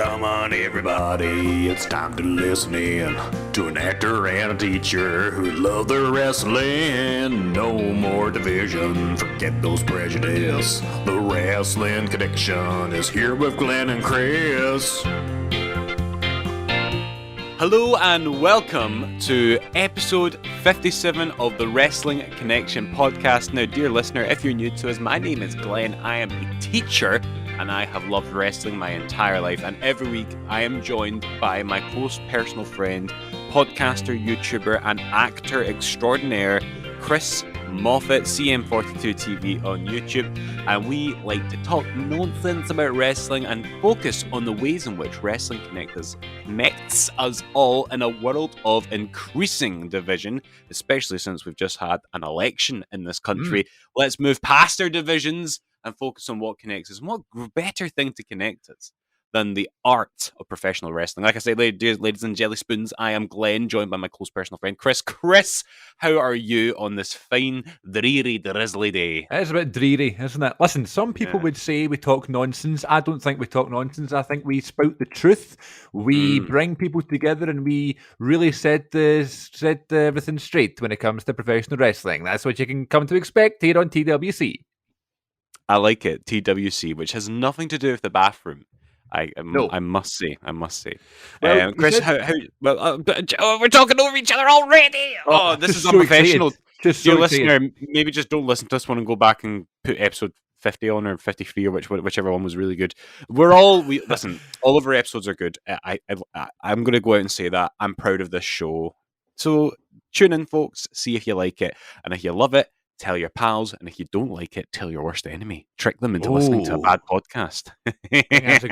Come on, everybody, it's time to listen in to an actor and a teacher who love their wrestling. No more division, forget those prejudice. The Wrestling Connection is here with Glenn and Chris. Hello and welcome to episode 57 of the Wrestling Connection podcast. Now, dear listener, if you're new to us, my name is Glenn. I am a teacher and I have loved wrestling my entire life. And every week I am joined by my close personal friend, podcaster, YouTuber, and actor extraordinaire, Chris Moffat, CM42 TV on YouTube, and we like to talk nonsense about wrestling and focus on the ways in which wrestling connects us all in a world of increasing division, especially since we've just had an election in this country. Let's move past our divisions and focus on what connects us. And what better thing to connect us than the art of professional wrestling? Like I said, ladies and jelly spoons, I am Glenn, joined by my close personal friend, Chris. Chris, how are you on this fine, dreary, drizzly day? It is a bit dreary, isn't it? Listen, some people would say we talk nonsense. I don't think we talk nonsense. I think we spout the truth. We bring people together and we really set everything straight when it comes to professional wrestling. That's what you can come to expect here on TWC. I like it, TWC, which has nothing to do with the bathroom. I must say. Well, Chris, we're talking over each other already. Oh, this is unprofessional. Dear listener, maybe just don't listen to this one and go back and put episode 50 on or 53 or whichever one was really good. Listen, all of our episodes are good. I'm going to go out and say that I'm proud of this show. So tune in, folks. See if you like it, and if you love it, tell your pals, and if you don't like it, tell your worst enemy. Trick them into listening to a bad podcast. I think that's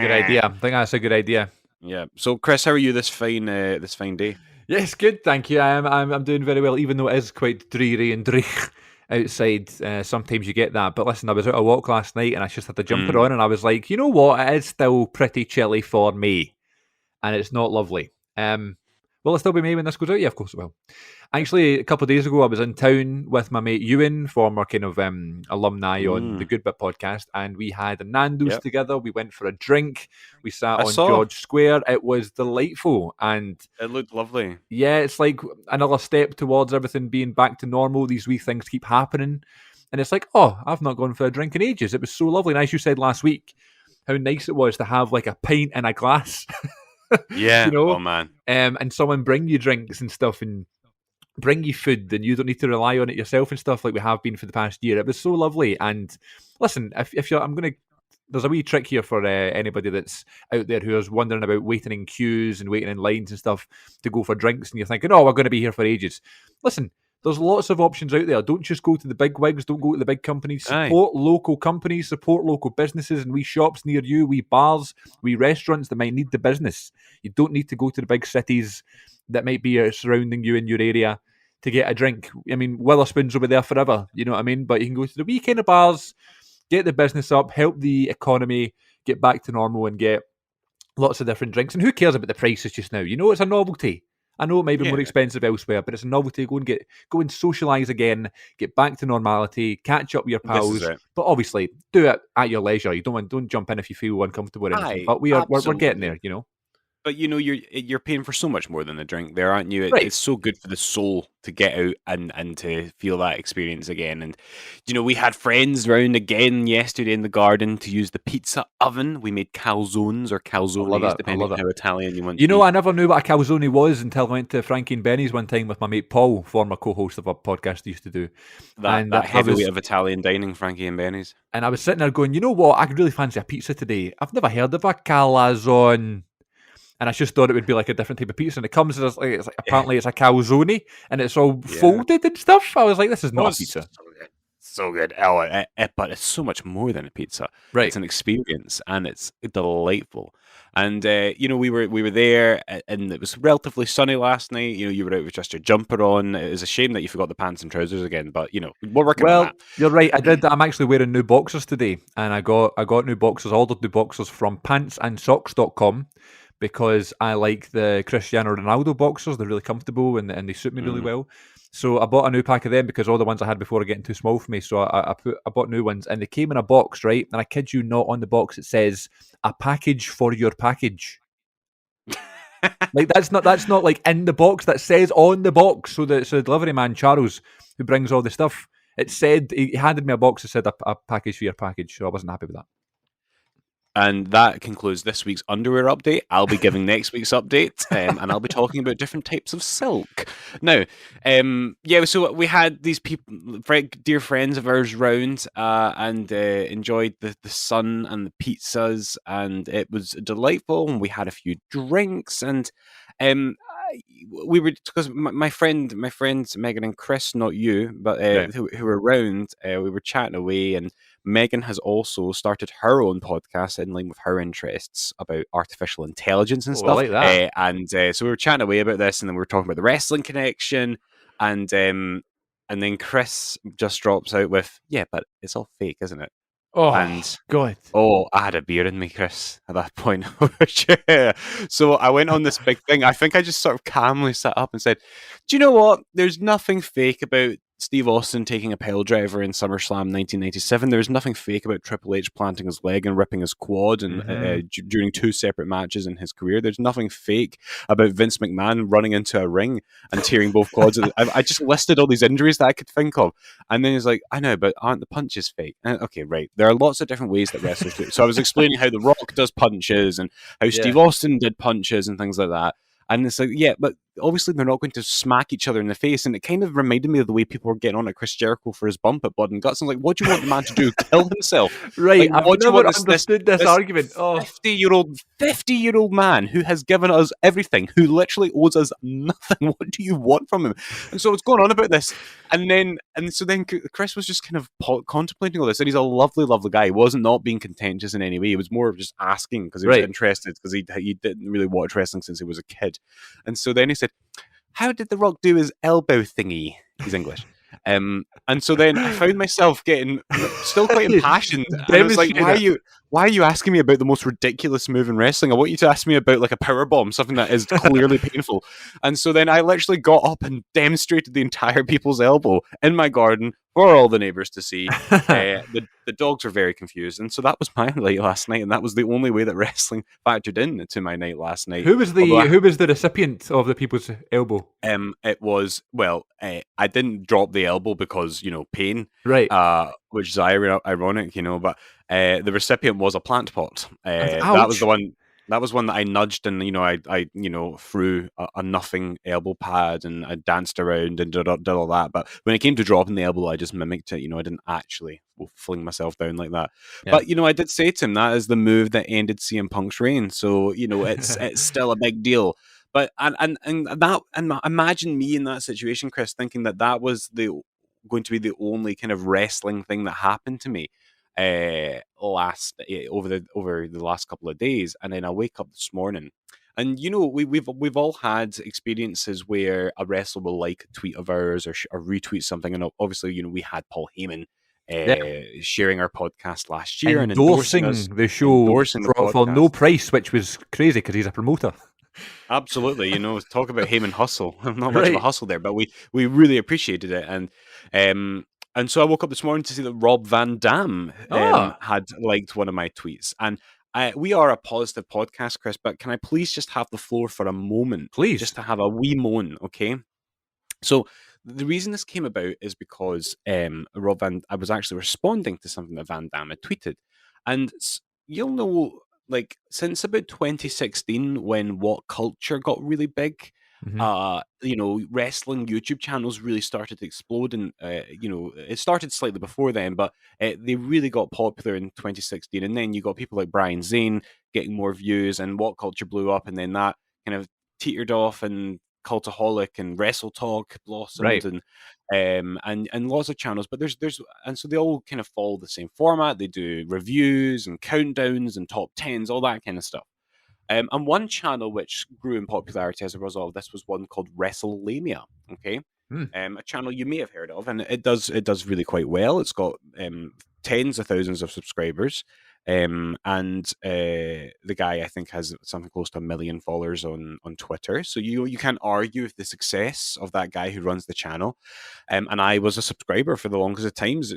a good idea. Yeah. So, Chris, how are you this fine day? Yes, good, thank you. I'm doing very well, even though it is quite dreary and dreich outside. Sometimes you get that. But listen, I was out a walk last night, and I just had the jumper on, and I was like, you know what? It is still pretty chilly for me, and it's not lovely. Will it still be May when this goes out? Yeah, of course it will. Actually, a couple of days ago, I was in town with my mate Ewan, former kind of alumni on the Good Bit podcast, and we had a Nando's together. We went for a drink. We sat on George Square. It was delightful, and it looked lovely. Yeah, it's like another step towards everything being back to normal. These wee things keep happening, and it's like, oh, I've not gone for a drink in ages. It was so lovely, and as you said last week, how nice it was to have like a pint in a glass. Yeah, you know? Oh man. And someone bring you drinks and stuff and bring you food, and you don't need to rely on it yourself and stuff like we have been for the past year. It was so lovely. And listen, if you're, there's a wee trick here for anybody that's out there who is wondering about waiting in queues and waiting in lines and stuff to go for drinks, and you're thinking, oh, we're going to be here for ages. Listen, there's lots of options out there. Don't just go to the big wigs. Don't go to the big companies. Support local companies. Support local businesses and wee shops near you, wee bars, wee restaurants that might need the business. You don't need to go to the big cities that might be surrounding you in your area to get a drink. I mean, Witherspoons will be there forever. You know what I mean? But you can go to the wee kind of bars, get the business up, help the economy get back to normal, and get lots of different drinks. And who cares about the prices just now? You know, it's a novelty. I know it might be more expensive elsewhere, but it's a novelty. Go and socialise again, get back to normality, catch up with your pals. But obviously, do it at your leisure. Don't jump in if you feel uncomfortable or anything. But we're getting there, you know. But you know, you're paying for so much more than a drink there, aren't you? Right. It's so good for the soul to get out and to feel that experience again. And you know, we had friends round again yesterday in the garden to use the pizza oven. We made calzones or calzones, depending on how Italian you want. You know, I never knew what a calzone was until I went to Frankie and Benny's one time with my mate Paul, former co-host of a podcast I used to do. That heavyweight of Italian dining, Frankie and Benny's. And I was sitting there going, you know what? I could really fancy a pizza today. I've never heard of a calzone. And I just thought it would be like a different type of pizza. And it comes as apparently it's a calzone, and it's all folded and stuff. I was like, this is not a pizza. So good. Oh, but it's so much more than a pizza. Right. It's an experience, and it's delightful. And you know, we were there, and it was relatively sunny last night. You know, you were out with just your jumper on. It was a shame that you forgot the pants and trousers again, but you know, we're working on that. You're right. I did. I'm actually wearing new boxers today, and I got new boxers. Ordered new boxers from pantsandsocks.com. Because I like the Cristiano Ronaldo boxers. They're really comfortable and they suit me really well. So I bought a new pack of them because all the ones I had before are getting too small for me. So I bought new ones, and they came in a box, right? And I kid you not, on the box it says a package for your package. Like that's not like in the box. That says on the box. So the delivery man Charles, who brings all the stuff, it said he handed me a box that said a package for your package. So I wasn't happy with that. And that concludes this week's underwear update. I'll be giving next week's update, and I'll be talking about different types of silk. Now, so we had these people, dear friends of ours, round and enjoyed the sun and the pizzas, and it was delightful. And we had a few drinks, and we were, because my friends Megan and Chris, not you, but who were around, we were chatting away, and Megan has also started her own podcast in line with her interests about artificial intelligence and stuff. I like that. So we were chatting away about this, and then we were talking about the wrestling connection, and then Chris just drops out with, "Yeah, but it's all fake, isn't it?" Oh, And God. I had a beer in me, Chris, at that point. Yeah. So I went on this big thing. I think I just sort of calmly sat up and said, "Do you know what? There's nothing fake about Steve Austin taking a pile driver in SummerSlam 1997. There's nothing fake about Triple H planting his leg and ripping his quad and during two separate matches in his career. There's nothing fake about Vince McMahon running into a ring and tearing both quads." I just listed all these injuries that I could think of. And then he's like, "I know, but aren't the punches fake?" Okay, right. There are lots of different ways that wrestlers do it. So I was explaining how The Rock does punches and how Steve Austin did punches and things like that. And it's like, yeah, but obviously they're not going to smack each other in the face. And it kind of reminded me of the way people were getting on at Chris Jericho for his bump at Blood and Guts. I'm like, what do you want the man to do? Kill himself? Right. Like, I've never understood this argument. 50-year-old man who has given us everything, who literally owes us nothing. What do you want from him? And so it's going on about this. And so then Chris was just kind of contemplating all this. And he's a lovely, lovely guy. He wasn't not being contentious in any way. He was more of just asking because he was interested, because he didn't really watch wrestling since he was a kid. And so then he said, "How did The Rock do his elbow thingy?" He's English. And so then I found myself getting still quite impassioned. And I was like, why are you asking me about the most ridiculous move in wrestling? I want you to ask me about like a power bomb, something that is clearly painful. And so then I literally got up and demonstrated the entire people's elbow in my garden for all the neighbours to see. The dogs were very confused. And so that was my night last night. And that was the only way that wrestling factored into my night last night. Who was the recipient of the people's elbow? It was, I didn't drop the elbow because, pain. Right. Which is ironic, but the recipient was a plant pot. That was Ouch. the one. That was one that I nudged, and I threw a nothing elbow pad, and I danced around and did all that. But when it came to dropping the elbow, I just mimicked it. I didn't actually fling myself down like that. Yeah. But I did say to him, that is the move that ended CM Punk's reign. So it's still a big deal. But and imagine me in that situation, Chris, thinking that was going to be the only kind of wrestling thing that happened to me over the last couple of days. And then I wake up this morning, and we've all had experiences where a wrestler will like a tweet of ours or retweet something, and obviously we had Paul Heyman sharing our podcast last year and endorsing the show for no price, which was crazy because he's a promoter. Absolutely, talk about Heyman hustle. Not much of a hustle there, but we really appreciated it. And so I woke up this morning to see that Rob Van Dam had liked one of my tweets. And we are a positive podcast, Chris, but can I please just have the floor for a moment? Please. Just to have a wee moan, okay? So the reason this came about is because I was actually responding to something that Van Dam had tweeted. And you'll know, like, since about 2016, when What Culture got really big, wrestling YouTube channels really started to explode, and it started slightly before then, but they really got popular in 2016. And then you got people like Brian Zane getting more views, and What Culture blew up, and then that kind of teetered off, and Cultaholic and Wrestle Talk blossomed, and lots of channels. But and so they all kind of follow the same format. They do reviews and countdowns and top tens, all that kind of stuff. And one channel which grew in popularity as a result of this was one called WrestleLamia. Okay, a channel you may have heard of, and it does really quite well. It's got tens of thousands of subscribers. And the guy, I think, has something close to 1 million followers on Twitter. So you can't argue with the success of that guy who runs the channel. And I was a subscriber for the longest of times.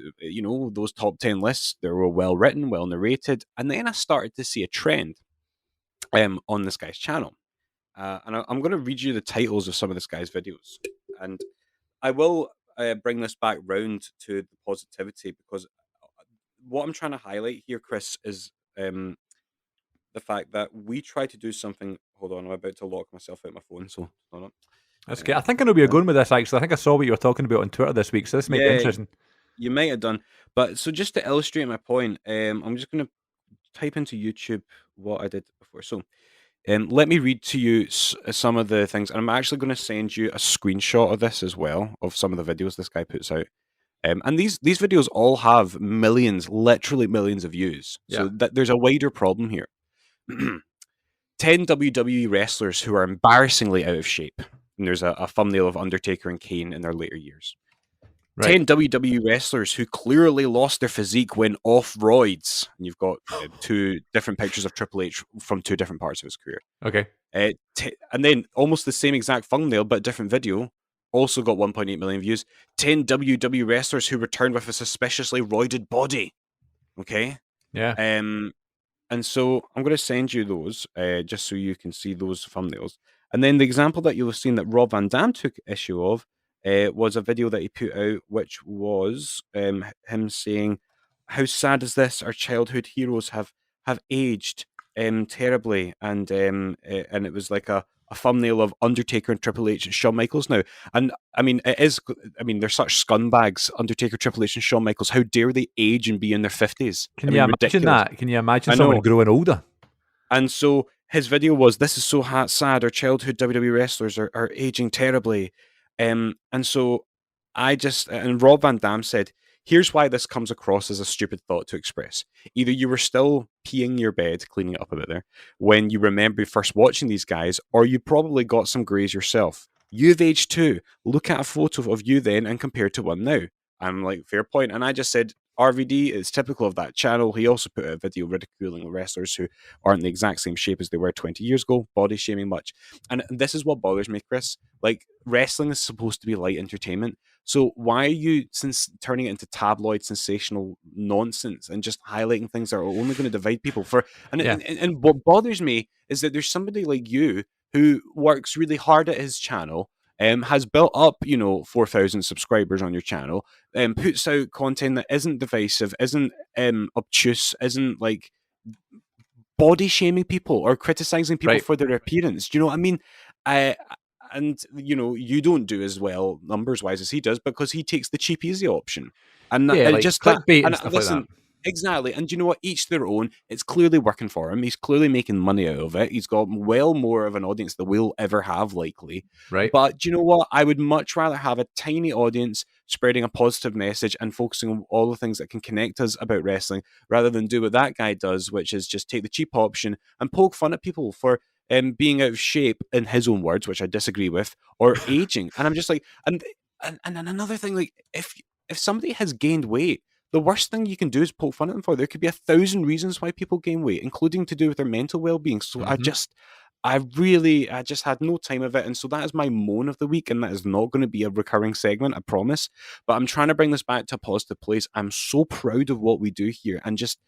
Those top 10 lists, they were well written, well narrated. And then I started to see a trend on this guy's channel. I'm going to read you the titles of some of this guy's videos. And I will bring this back round to the positivity, because what I'm trying to highlight here, Chris, is the fact that we try to do something. Hold on, I'm about to lock myself out my phone, so hold on. That's good. I think I know where you're going with this, actually. I think I saw what you were talking about on Twitter this week, so this might be interesting. You might have done. But so just to illustrate my point, I'm just going to type into YouTube what I did before. So let me read to you some of the things. And I'm actually going to send you a screenshot of this as well, of some of the videos this guy puts out. And these videos all have millions, literally millions of views. So there's a wider problem here. 10 WWE wrestlers who are embarrassingly out of shape. And there's a thumbnail of Undertaker and Kane in their later years. Right. 10 WWE wrestlers who clearly lost their physique when off roids. And you've got 2 different pictures of Triple H from 2 different parts of his career. Okay. And then almost the same exact thumbnail, but different video. Also got 1.8 million views. 10 WWE wrestlers who returned with a suspiciously roided body. Okay? Yeah. And so I'm going to send you those just so you can see those thumbnails. And then the example that you'll have seen that Rob Van Dam took issue of was a video that he put out, which was him saying, "How sad is this? Our childhood heroes have aged terribly," and it was like a thumbnail of Undertaker and Triple H and Shawn Michaels now. And I mean, they're such scumbags, Undertaker, Triple H, and Shawn Michaels. How dare they age and be in their 50s? Can you imagine ridiculous. That? Can you imagine someone growing older? And so his video was, "This is so sad. Our childhood WWE wrestlers are aging terribly." And so and Rob Van Dam said, "Here's why this comes across as a stupid thought to express. Either you were still peeing your bed, cleaning it up a bit there, when you remember first watching these guys, or you probably got some greys yourself. You've aged too. Look at a photo of you then and compare to one now." I'm like, fair point. And I just said, RVD is typical of that channel. He also put out a video ridiculing wrestlers who aren't the exact same shape as they were 20 years ago, body shaming much. And this is what bothers me, Chris. Like, wrestling is supposed to be light entertainment. So why are you turning it into tabloid, sensational nonsense and just highlighting things that are only going to divide people? And what bothers me is that there's somebody like you who works really hard at his channel, has built up, 4,000 subscribers on your channel, puts out content that isn't divisive, isn't obtuse, isn't like body shaming people or criticizing people for their appearance. Do you know what I mean? And you don't do as well numbers wise as he does, because he takes the cheap easy option. And like just clickbait and stuff like that. Exactly. And you know what? Each their own. It's clearly working for him. He's clearly making money out of it. He's got well more of an audience than we'll ever have, likely. Right. But do you know what? I would much rather have a tiny audience spreading a positive message and focusing on all the things that can connect us about wrestling, rather than do what that guy does, which is just take the cheap option and poke fun at people for being out of shape, in his own words, which I disagree with, or aging. And I'm just like, and another thing, like, if somebody has gained weight, the worst thing you can do is poke fun at them for. There could be 1,000 reasons why people gain weight, including to do with their mental well-being. So I just had no time of it. And so that is my moan of the week. And that is not going to be a recurring segment, I promise. But I'm trying to bring this back to a positive place. I'm so proud of what we do here. And just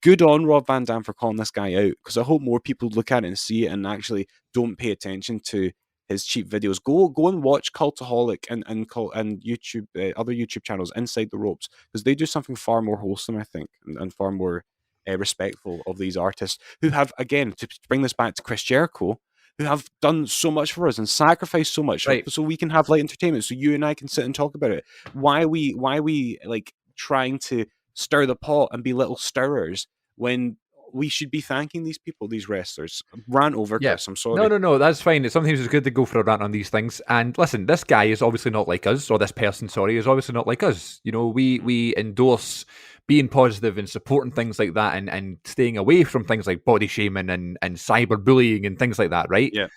good on Rob Van Dam for calling this guy out, because I hope more people look at it and see it and actually don't pay attention to his cheap videos. Go and watch Cultaholic and YouTube, other YouTube channels, Inside the Ropes, because they do something far more wholesome, I think, and far more respectful of these artists who have, again, to bring this back to Chris Jericho, who have done so much for us and sacrificed so much, so we can have light entertainment, so you and I can sit and talk about it. Why we like trying to stir the pot and be little stirrers when we should be thanking these people, these wrestlers? Rant over, Chris. I'm sorry. No, that's fine. Sometimes it's good to go for a rant on these things. And listen, this guy is obviously not like us, or this person, is obviously not like us. We endorse being positive and supporting things like that, and staying away from things like body shaming and cyberbullying and things like that, right? Yeah.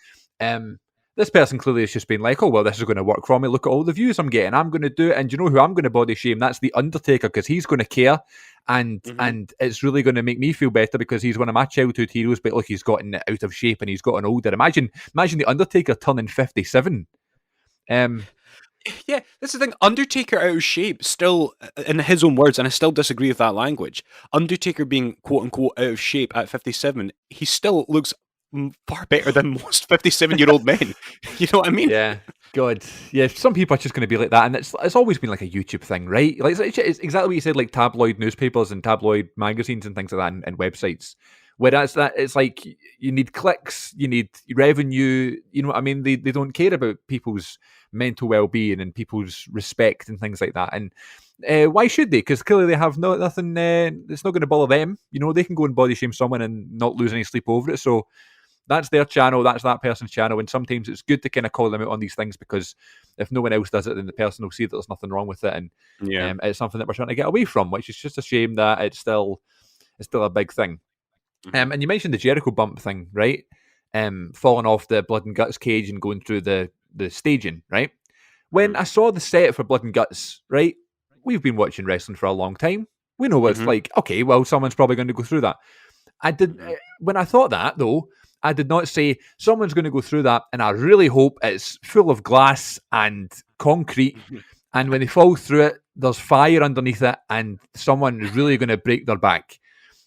This person clearly has just been like, oh, well, this is going to work for me. Look at all the views I'm getting. I'm going to do it. And you know who I'm going to body shame? That's The Undertaker, because he's going to care. And it's really going to make me feel better because he's one of my childhood heroes. But look, he's gotten out of shape and he's gotten older. Imagine The Undertaker turning 57. Yeah, that's the thing. Undertaker out of shape, still, in his own words, and I still disagree with that language. Undertaker being quote unquote out of shape at 57, he still looks far better than most 57-year-old men. You know what I mean? Yeah. God, yeah. Some people are just going to be like that, and it's always been like a YouTube thing, right? Like it's exactly what you said, like tabloid newspapers and tabloid magazines and things like that, and websites. Whereas that it's like you need clicks, you need revenue. You know what I mean? They don't care about people's mental well-being and people's respect and things like that. And why should they? Because clearly they have nothing. It's not going to bother them. You know, they can go and body shame someone and not lose any sleep over it. So that's their channel, that's that person's channel, and sometimes it's good to kind of call them out on these things because if no one else does it, then the person will see that there's nothing wrong with it, and it's something that we're trying to get away from, which is just a shame that it's still a big thing. And you mentioned the Jericho bump thing, right? Falling off the Blood and Guts cage and going through the staging, right? When I saw the set for Blood and Guts, right? We've been watching wrestling for a long time. We know what it's like. Okay, well, someone's probably going to go through that. When I thought that, though, I did not say someone's going to go through that, and I really hope it's full of glass and concrete, and when they fall through it, there's fire underneath it, and someone is really going to break their back.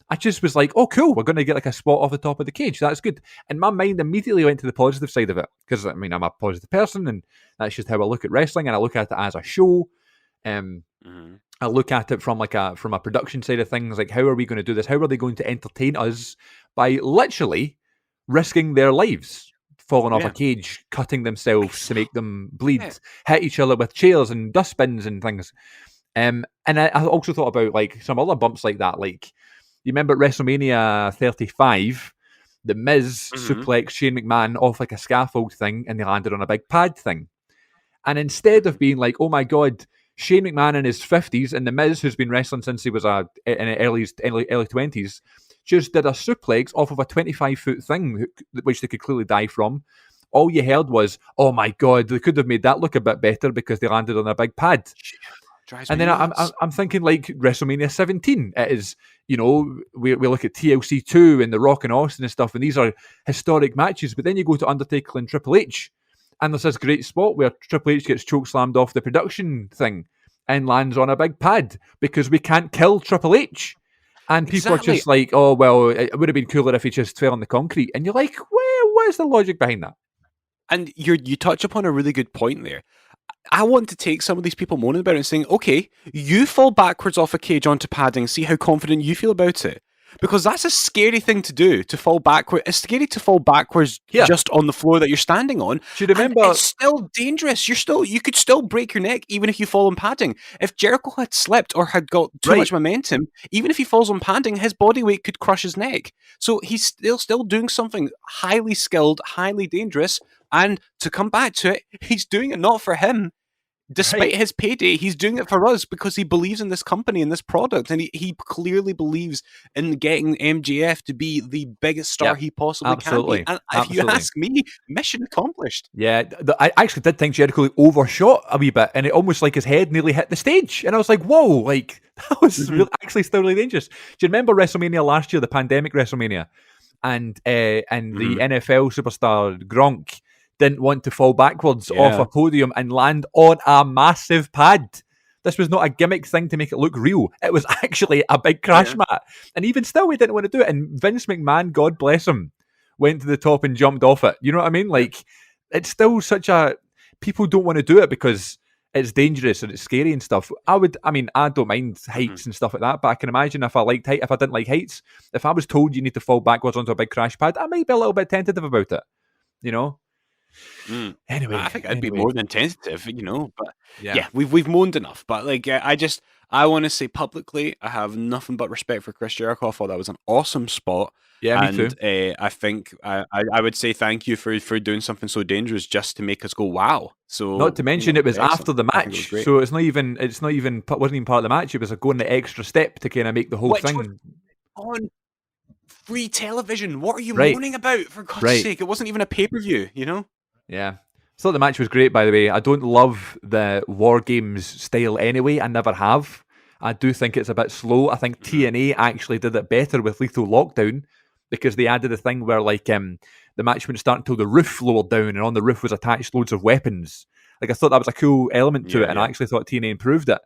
I just was like, oh, cool, we're going to get like a spot off the top of the cage. That's good. And my mind immediately went to the positive side of it, because, I mean, I'm a positive person, and that's just how I look at wrestling, and I look at it as a show. I look at it from a production side of things, like, how are we going to do this? How are they going to entertain us by literally risking their lives, falling off a cage, cutting themselves to make them bleed, hit each other with chairs and dustbins and things. And I also thought about like some other bumps like that. Like, you remember at WrestleMania 35, the Miz suplexed Shane McMahon off like a scaffold thing, and they landed on a big pad thing. And instead of being like, oh my God, Shane McMahon in his 50s and the Miz, who's been wrestling since he was in the early 20s, just did a suplex off of a 25-foot thing, which they could clearly die from. All you heard was, oh my God, they could have made that look a bit better because they landed on a big pad. And then I'm thinking like WrestleMania 17. It is, you know, we look at TLC 2 and The Rock and Austin and stuff, and these are historic matches. But then you go to Undertaker and Triple H, and there's this great spot where Triple H gets chokeslammed off the production thing and lands on a big pad because we can't kill Triple H. And people are just like, oh, well, it would have been cooler if he just fell on the concrete. And you're like, well, what is the logic behind that? And you touch upon a really good point there. I want to take some of these people moaning about it and saying, okay, you fall backwards off a cage onto padding, see how confident you feel about it. Because that's a scary thing to do, to fall backwards. It's scary to fall backwards just on the floor that you're standing on. Do you remember? And it's still dangerous. You could still break your neck even if you fall on padding. If Jericho had slipped or had got too much momentum, even if he falls on padding, his body weight could crush his neck. So he's still doing something highly skilled, highly dangerous. And to come back to it, he's doing it not for him. Despite his payday, he's doing it for us because he believes in this company and this product, and he clearly believes in getting MJF to be the biggest star he possibly can be. And if you ask me, mission accomplished. Yeah, I actually did think Jericho overshot a wee bit, and it almost like his head nearly hit the stage, and I was like, whoa, like that was really, actually still really dangerous. Do you remember WrestleMania last year, the pandemic WrestleMania, and the NFL superstar Gronk didn't want to fall backwards off a podium and land on a massive pad. This was not a gimmick thing to make it look real. It was actually a big crash mat. And even still, we didn't want to do it. And Vince McMahon, God bless him, went to the top and jumped off it. You know what I mean? Like, it's still such a... People don't want to do it because it's dangerous and it's scary and stuff. I don't mind heights and stuff like that, but I can imagine if I didn't like heights, if I was told you need to fall backwards onto a big crash pad, I might be a little bit tentative about it, you know? Anyway, I think I'd be more than tentative, you know. But we've moaned enough. But like, I want to say publicly, I have nothing but respect for Chris Jericho. I thought that was an awesome spot. Yeah, me too. I think I would say thank you for doing something so dangerous just to make us go wow. So not to mention it was after the match, so wasn't even part of the match. It was going the extra step to kind of make the whole thing on free television. What are you moaning about? For God's sake, it wasn't even a pay-per-view, you know. Yeah. Thought the match was great, by the way. I don't love the War Games style anyway. I never have. I do think it's a bit slow. I think Mhm. TNA actually did it better with Lethal Lockdown because they added a thing where the match wouldn't start until the roof lowered down and on the roof was attached loads of weapons. Like I thought that was a cool element to Yeah, it, and I yeah. actually thought TNA improved it.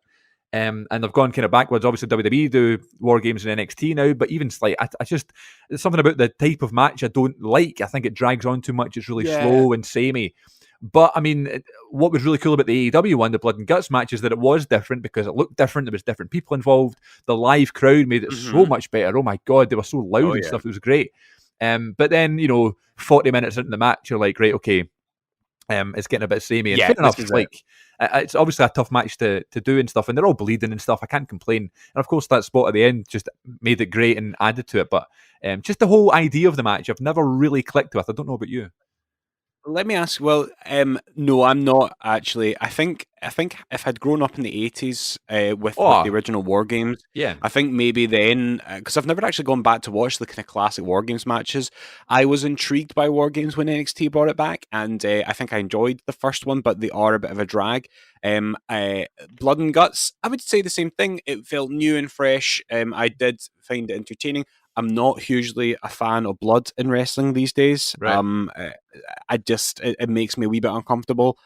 And they've gone kind of backwards. Obviously, WWE do War Games in NXT now, but even like I just there's something about the type of match I don't like. I think it drags on too much. It's really Yeah. slow and samey. But I mean, what was really cool about the AEW one, the Blood and Guts match, is that it was different because it looked different. There was different people involved. The live crowd made it so Mhm. much better. Oh my god, they were so Oh loud and yeah. stuff. It was great. But then 40 minutes into the match, you're like, right, okay, it's getting a bit samey. And Yeah, fair this enough, is it. like it's obviously a tough match to do and stuff, and they're all bleeding and stuff. I can't complain. And of course, that spot at the end just made it great and added to it. But just the whole idea of the match, I've never really clicked with. I don't know about you. Let me ask. Well, no, I'm not actually. I think if I'd grown up in the '80s with the Oh, original War Games, yeah. I think maybe then because I've never actually gone back to watch the kind of classic War Games matches. I was intrigued by War Games when NXT brought it back, and I think I enjoyed the first one, but they are a bit of a drag. Blood and Guts, I would say the same thing. It felt new and fresh. I did find it entertaining. I'm not hugely a fan of blood in wrestling these days. Right. It makes me a wee bit uncomfortable.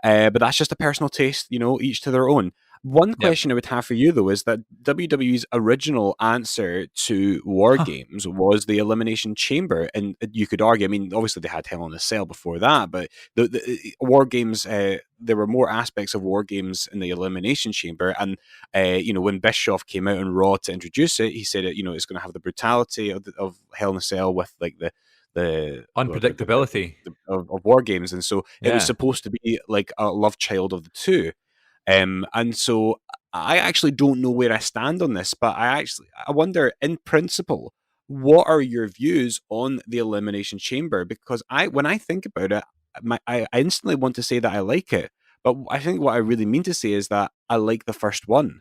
But that's just a personal taste, each to their own. One Yep. question I would have for you though is that WWE's original answer to War Huh. Games was the Elimination Chamber, and you could argue. I mean, obviously they had Hell in a Cell before that, but the War Games, there were more aspects of War Games in the Elimination Chamber, and when Bischoff came out on Raw to introduce it, he said it's going to have the brutality of Hell in a Cell with like Unpredictability. of War Games, and so it was Yeah. supposed to be like a love child of the two. And so I actually don't know where I stand on this, but I wonder, in principle, what are your views on the Elimination Chamber? Because when I think about it, I instantly want to say that I like it, but I think what I really mean to say is that I like the first one.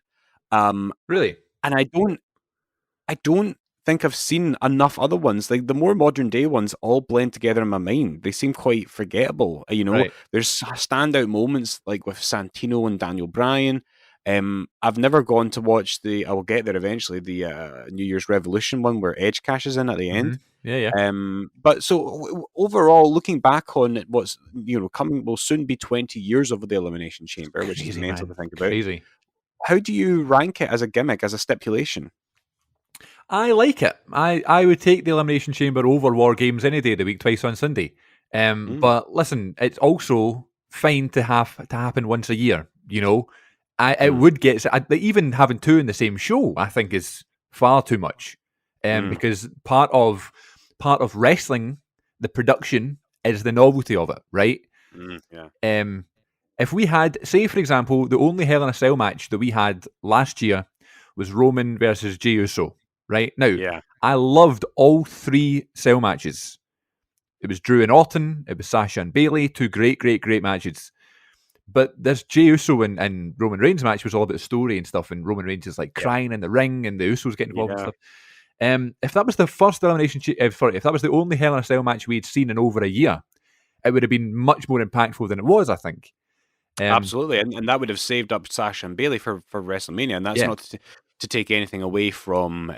Um, Really. and I don't think I've seen enough other ones. Like the more modern day ones all blend together in my mind. They seem quite forgettable. Right. There's standout moments like with Santino and Daniel Bryan. I've never gone to watch I will get there eventually, the New Year's Revolution one where Edge cashes in at the Hmm. end. Yeah. Yeah. But so overall, looking back on it, what's coming will soon be 20 years of the Elimination Chamber, which is Crazy, mental man. to think about. Crazy. How do you rank it as a gimmick, as a stipulation? I like it. I would take the Elimination Chamber over War Games any day of the week, twice on Sunday. Mm, But listen, it's also fine to have to happen once a year. It mm, would get like, even having two in the same show. I think is far too much. mm, Because part of wrestling, the production is the novelty of it, right? yeah. Um, if we had, say, for example, the only Hell in a Cell match that we had last year was Roman versus Jey Uso, right? Now, Yeah. I loved all three Cell matches. It was Drew and Orton, it was Sasha and Bailey, two great, great, great matches. But this Jey Uso and Roman Reigns match was all about the story and stuff, and Roman Reigns is like Yeah. crying in the ring, and the Usos getting involved and Yeah. stuff. If that was the first elimination, if that was the only Hell in a Cell match we'd seen in over a year, it would have been much more impactful than it was. I think. Um, Absolutely. And that would have saved up Sasha and Bailey for WrestleMania. And that's yeah, not to take anything away from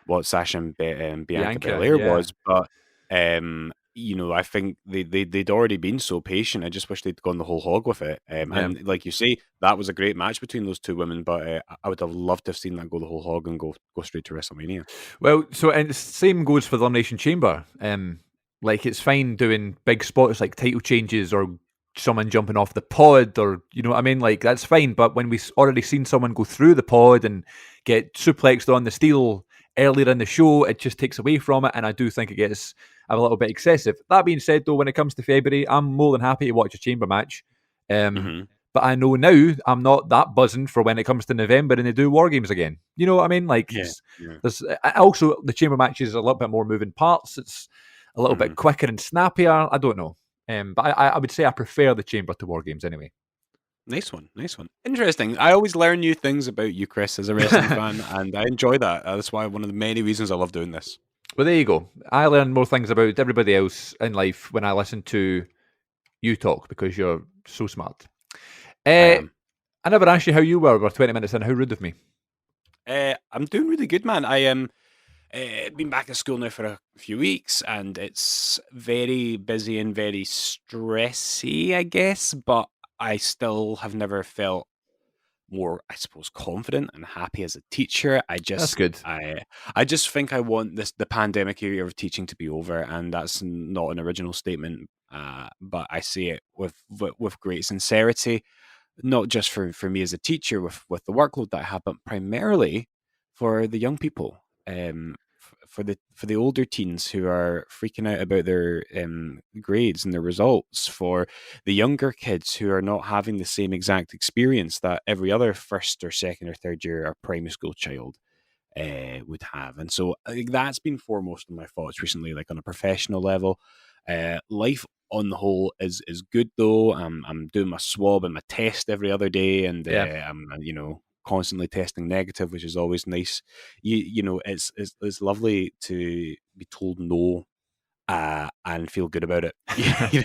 what Sasha and Bianca Bianca, Belair yeah, was, but I think they'd already been so patient. I just wish they'd gone the whole hog with it. yeah. And like you say, that was a great match between those two women, but I would have loved to have seen that go the whole hog and go straight to WrestleMania. Well, so and the same goes for the Elimination Chamber. Like it's fine doing big spots like title changes or someone jumping off the pod, or you know what I mean. Like that's fine, but when we've already seen someone go through the pod and get suplexed on the steel earlier in the show, it just takes away from it, and I do think it gets a little bit excessive. That being said, though, when it comes to February, I'm more than happy to watch a chamber match. Um, Hmm. but I know now I'm not that buzzing for when it comes to November and they do War Games again. You know what I mean? Like, Yeah. Yeah. there's also the chamber matches are a little bit more moving parts. It's a little Hmm. bit quicker and snappier. I don't know. But I would say I prefer the chamber to War Games anyway. Nice one, nice one. Interesting. I always learn new things about you, Chris, as a wrestling fan, and I enjoy that. That's why one of the many reasons I love doing this. Well, there you go. I learn more things about everybody else in life when I listen to You talk because you're so smart. I Uh, am. I never asked you how you were. We're 20 minutes in. How rude of me. I'm doing really good, man. I am. Been back at school now for a few weeks, and it's very busy and very stressy, I guess. But I still have never felt more, I suppose, confident and happy as a teacher. That's good. I just think I want the pandemic era of teaching to be over, and that's not an original statement. But I say it with great sincerity, not just for me as a teacher with the workload that I have, but primarily for the young people, for the older teens who are freaking out about their grades and their results, for the younger kids who are not having the same exact experience that every other first or second or third year or primary school child would have. And so I think that's been foremost in my thoughts recently, like on a professional level. Life on the whole is good though. I'm doing my swab and my test every other day, and Yeah. I'm constantly testing negative, which is always nice. It's lovely to be told no and feel good about it. I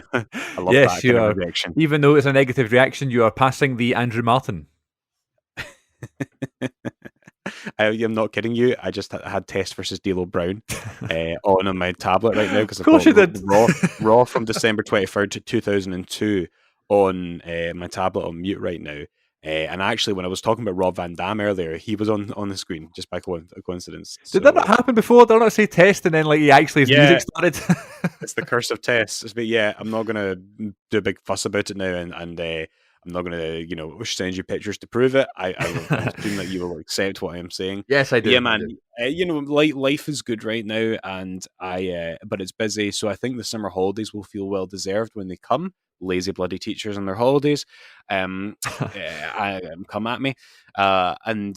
love Yes, that kind you of are. reaction. Even though it's a negative reaction, you are passing the Andrew Martin. I am not kidding you. I just had Test versus D'Lo Brown on my tablet right now because Of I've course got you did. Raw from December 23rd to 2002 on my tablet on mute right now. And actually, when I was talking about Rob Van Dam earlier, he was on the screen just by coincidence. Did that not So happen before? Did I not say test and then like he actually his music yeah, started? it's the curse of tests. But yeah, I'm not gonna do a big fuss about it now, and I'm not gonna send you pictures to prove it. I will assume that you will accept what I am saying. Yes, I But yeah, do. I man. do. Life is good right now, and but it's busy. So I think the summer holidays will feel well deserved when they come. Lazy bloody teachers on their holidays, come at me, and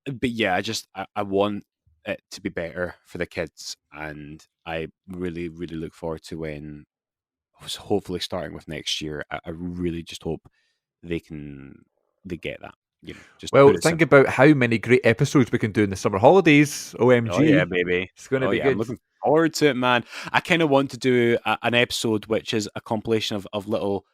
but yeah, I want it to be better for the kids, and I really really look forward to when hopefully starting with next year. I really just hope they get that. Just to Well, put it think simply. about how many great episodes we can do in the summer holidays. Oh yeah, OMG. baby. It's going to Oh be yeah, I'm good. looking forward to it, man. I kind of want to do an episode which is a compilation of little,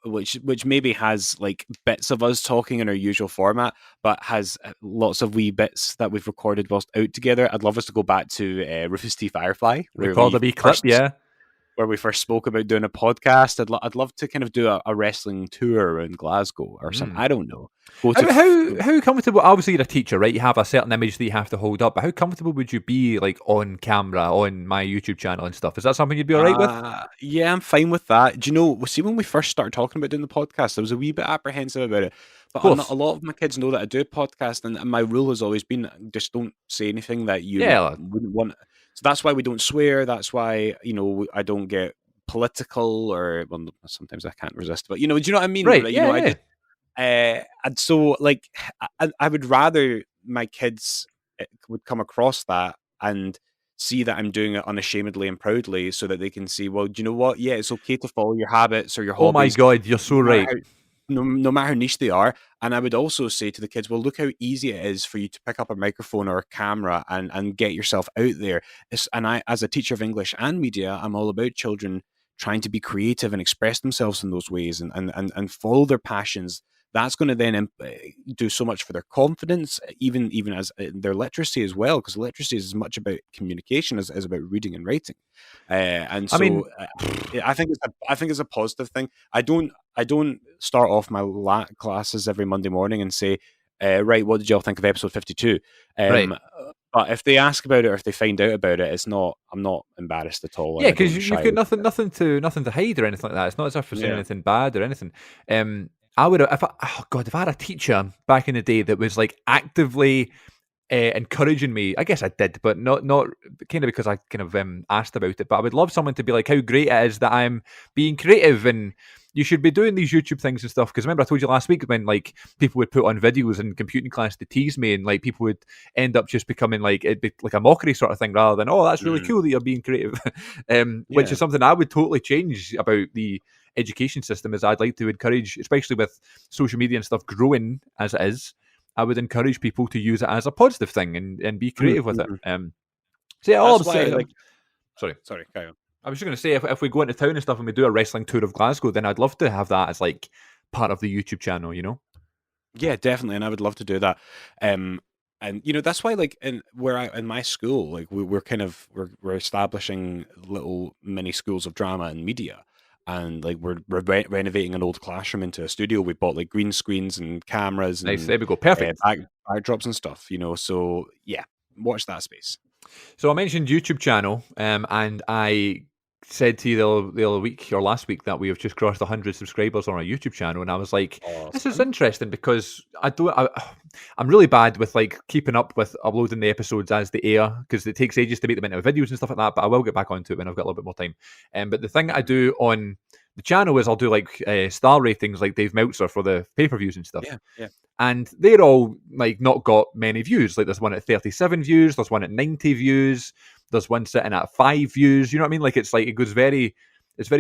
which maybe has like bits of us talking in our usual format, but has lots of wee bits that we've recorded whilst out together. I'd love us to go back to Rufus T Firefly, Record a wee clip, yeah. where we first spoke about doing a podcast. I'd love to kind of do a wrestling tour around Glasgow or something. Mm. I don't know. Go How, to how comfortable? Obviously, you're a teacher, right? You have a certain image that you have to hold up. But how comfortable would you be, like on camera, on my YouTube channel and stuff? Is that something you'd be all right with? Yeah, I'm fine with that. Do you know? See, when we first started talking about doing the podcast, I was a wee bit apprehensive about it. Of But a course. lot of my kids know that I do a podcast, and my rule has always been just don't say anything that you Yeah. wouldn't want. So that's why we don't swear. That's why I don't get political, or well, sometimes I can't resist. But do you know what I mean? Right. Like, Yeah. I Yeah. just and so like I would rather my kids would come across that and see that I'm doing it unashamedly and proudly, so that they can see, well, do you know what? Yeah, it's okay to follow your habits or your Oh my hobbies, God, you're so no matter right. how no matter how niche they are. And I would also say to the kids, well, look how easy it is for you to pick up a microphone or a camera and get yourself out there. And I, as a teacher of English and media, I'm all about children trying to be creative and express themselves in those ways, and follow their passions. That's going to then do so much for their confidence, even as their literacy as well, because literacy is as much about communication as about reading and writing. And I mean, so yeah, I think it's a positive thing. I don't start off my classes every Monday morning and say, right, what did y'all think of episode 52? right. But if they ask about it or if they find out about it, I'm not embarrassed at all, and Yeah, I because don't you've shy got away from nothing to hide or anything like that. It's not as if we're it. saying Yeah. anything bad or anything. I would have, if I had a teacher back in the day that was like actively encouraging me. I guess I did, but not kind of because I kind of asked about it. But I would love someone to be like, how great it is that I'm being creative and you should be doing these YouTube things and stuff. Because remember, I told you last week when like people would put on videos in computing class to tease me, and like people would end up just becoming like it'd be like a mockery sort of thing rather than, oh, that's really Mm. cool that you're being creative, which Yeah. is something I would totally change about the education system. Is I'd like to encourage, especially with social media and stuff growing as it is, I would encourage people to use it as a positive thing and be creative with it. Mhm. So yeah, all That's I'm why, saying. like, Sorry. sorry, carry on. I was just going to say, if we go into town and stuff and we do a wrestling tour of Glasgow, then I'd love to have that as like part of the YouTube channel, you know? Yeah, definitely, and I would love to do that. And that's why, like, in my school, like we're establishing little mini schools of drama and media, and like we're renovating an old classroom into a studio. We bought like green screens and cameras Nice. and There we go. Perfect. backdrops and stuff. So yeah, watch that space. So I mentioned YouTube channel, and I said to you the other week or last week that we have just crossed 100 subscribers on our YouTube channel, and I was like, this is Awesome. interesting because I'm really bad with like keeping up with uploading the episodes as they air because it takes ages to make them into videos and stuff like that. But I will get back onto it when I've got a little bit more time. But the thing I do on the channel is I'll do like star ratings like Dave Meltzer for the pay-per-views and stuff. Yeah. And they're all like not got many views. Like there's one at 37 views, there's one at 90 views, there's one sitting at 5 views. You know what I mean? Like it's very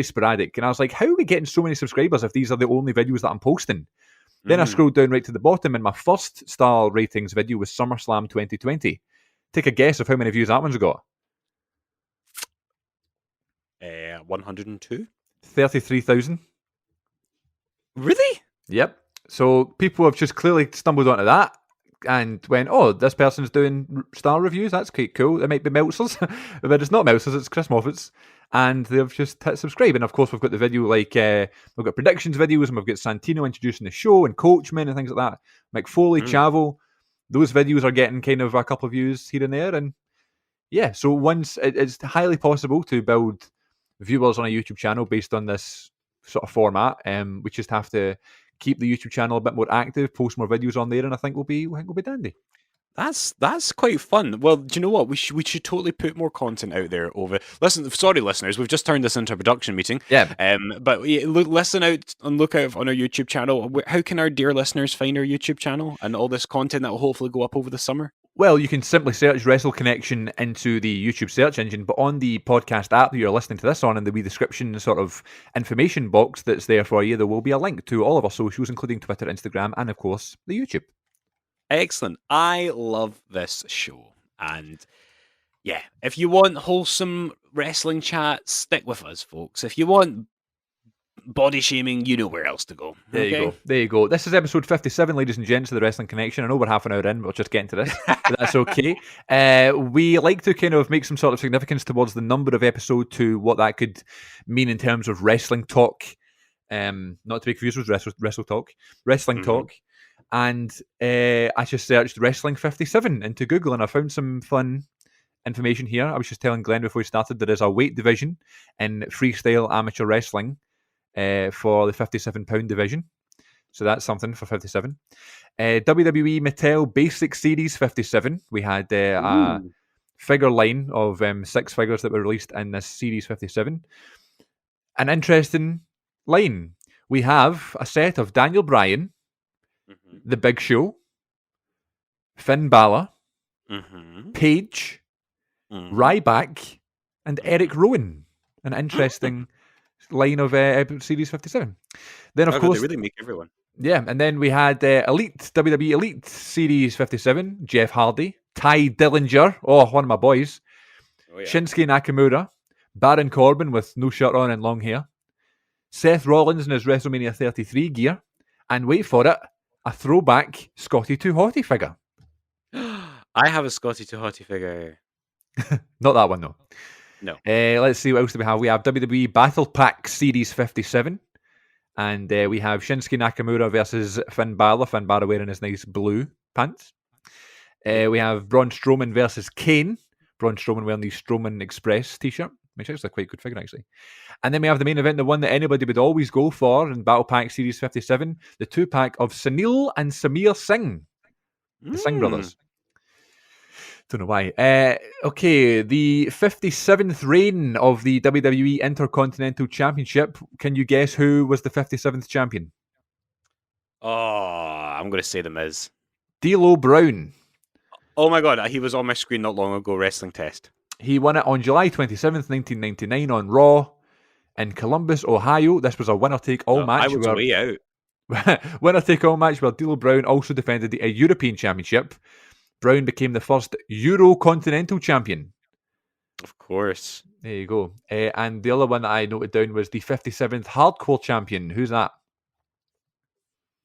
sporadic. And I was like, how are we getting so many subscribers if these are the only videos that I'm posting? Then I scrolled down right to the bottom, and my first star ratings video was SummerSlam 2020. Take a guess of how many views that one's got. 102. 33,000. Really? Yep. So people have just clearly stumbled onto that and went, oh, this person's doing star reviews. That's quite cool. It might be Meltzer's, but it's not Meltzer's. It's Chris Moffat's. And they've just hit subscribe. And of course, we've got the video like we've got predictions videos, and we've got Santino introducing the show and Coachman and things like that. Mick Foley, Chavo. Those videos are getting kind of a couple of views here and there. And yeah, so once it's highly possible to build viewers on a YouTube channel based on this sort of format. We just have to keep the YouTube channel a bit more active, post more videos on there, and I think we'll be dandy. That's quite fun. Well, do you know what? We should totally put more content out there over. Listen, sorry, listeners, we've just turned this into a production meeting. Yeah. But listen out and look out on our YouTube channel. How can our dear listeners find our YouTube channel and all this content that will hopefully go up over the summer? Well, you can simply search Wrestle Connection into the YouTube search engine, but on the podcast app that you're listening to this on, in the wee description sort of information box that's there for you, there will be a link to all of our socials, including Twitter, Instagram, and of course, the YouTube. Excellent. I love this show. And yeah, if you want wholesome wrestling chat, stick with us, folks. If you want body shaming, you know where else to go. There you go. There you go. This is episode 57, ladies and gents, of the Wrestling Connection. I know we're half an hour in, but we're just getting to this. But that's okay. We like to kind of make some sort of significance towards the number of episode to what that could mean in terms of wrestling talk. Not to be confused with wrestle talk. Wrestling talk. And I just searched Wrestling 57 into Google, and I found some fun information here. I was just telling Glenn before we started, there is a weight division in freestyle amateur wrestling for the 57-pound division. So that's something for 57. WWE Mattel Basic Series 57. We had a figure line of 6 figures that were released in this Series 57. An interesting line. We have a set of Daniel Bryan, The Big Show, Finn Balor, Paige, Ryback, and Eric Rowan. An interesting line of Series 57. Then, of course, they really make everyone. Yeah, and then we had WWE Elite Series 57, Jeff Hardy, Ty Dillinger, one of my boys, Shinsuke Nakamura, Baron Corbin with no shirt on and long hair, Seth Rollins in his WrestleMania 33 gear, and wait for it, a throwback Scotty 2 Hotty figure. I have a Scotty 2 Hotty figure. Not that one, though. No. Let's see, what else do we have? We have WWE Battle Pack Series 57. And we have Shinsuke Nakamura versus Finn Balor. Finn Balor wearing his nice blue pants. We have Braun Strowman versus Kane. Braun Strowman wearing the Strowman Express t-shirt, which is actually a quite good figure, actually. And then we have the main event, the one that anybody would always go for in Battle Pack Series 57, the 2-pack of Sunil and Samir Singh, the Singh brothers. Don't know why. Okay, the 57th reign of the WWE Intercontinental Championship. Can you guess who was the 57th champion? Oh, I'm going to say The Miz. D'Lo Brown. Oh my God, he was on my screen not long ago, Wrestling Test. He won it on July 27th, 1999 on Raw in Columbus, Ohio. This was a winner-take-all match. I was way out. Winner-take-all match where D'Lo Brown also defended the European Championship. Brown became the first Euro Continental Champion. Of course. There you go. And the other one that I noted down was the 57th Hardcore Champion. Who's that?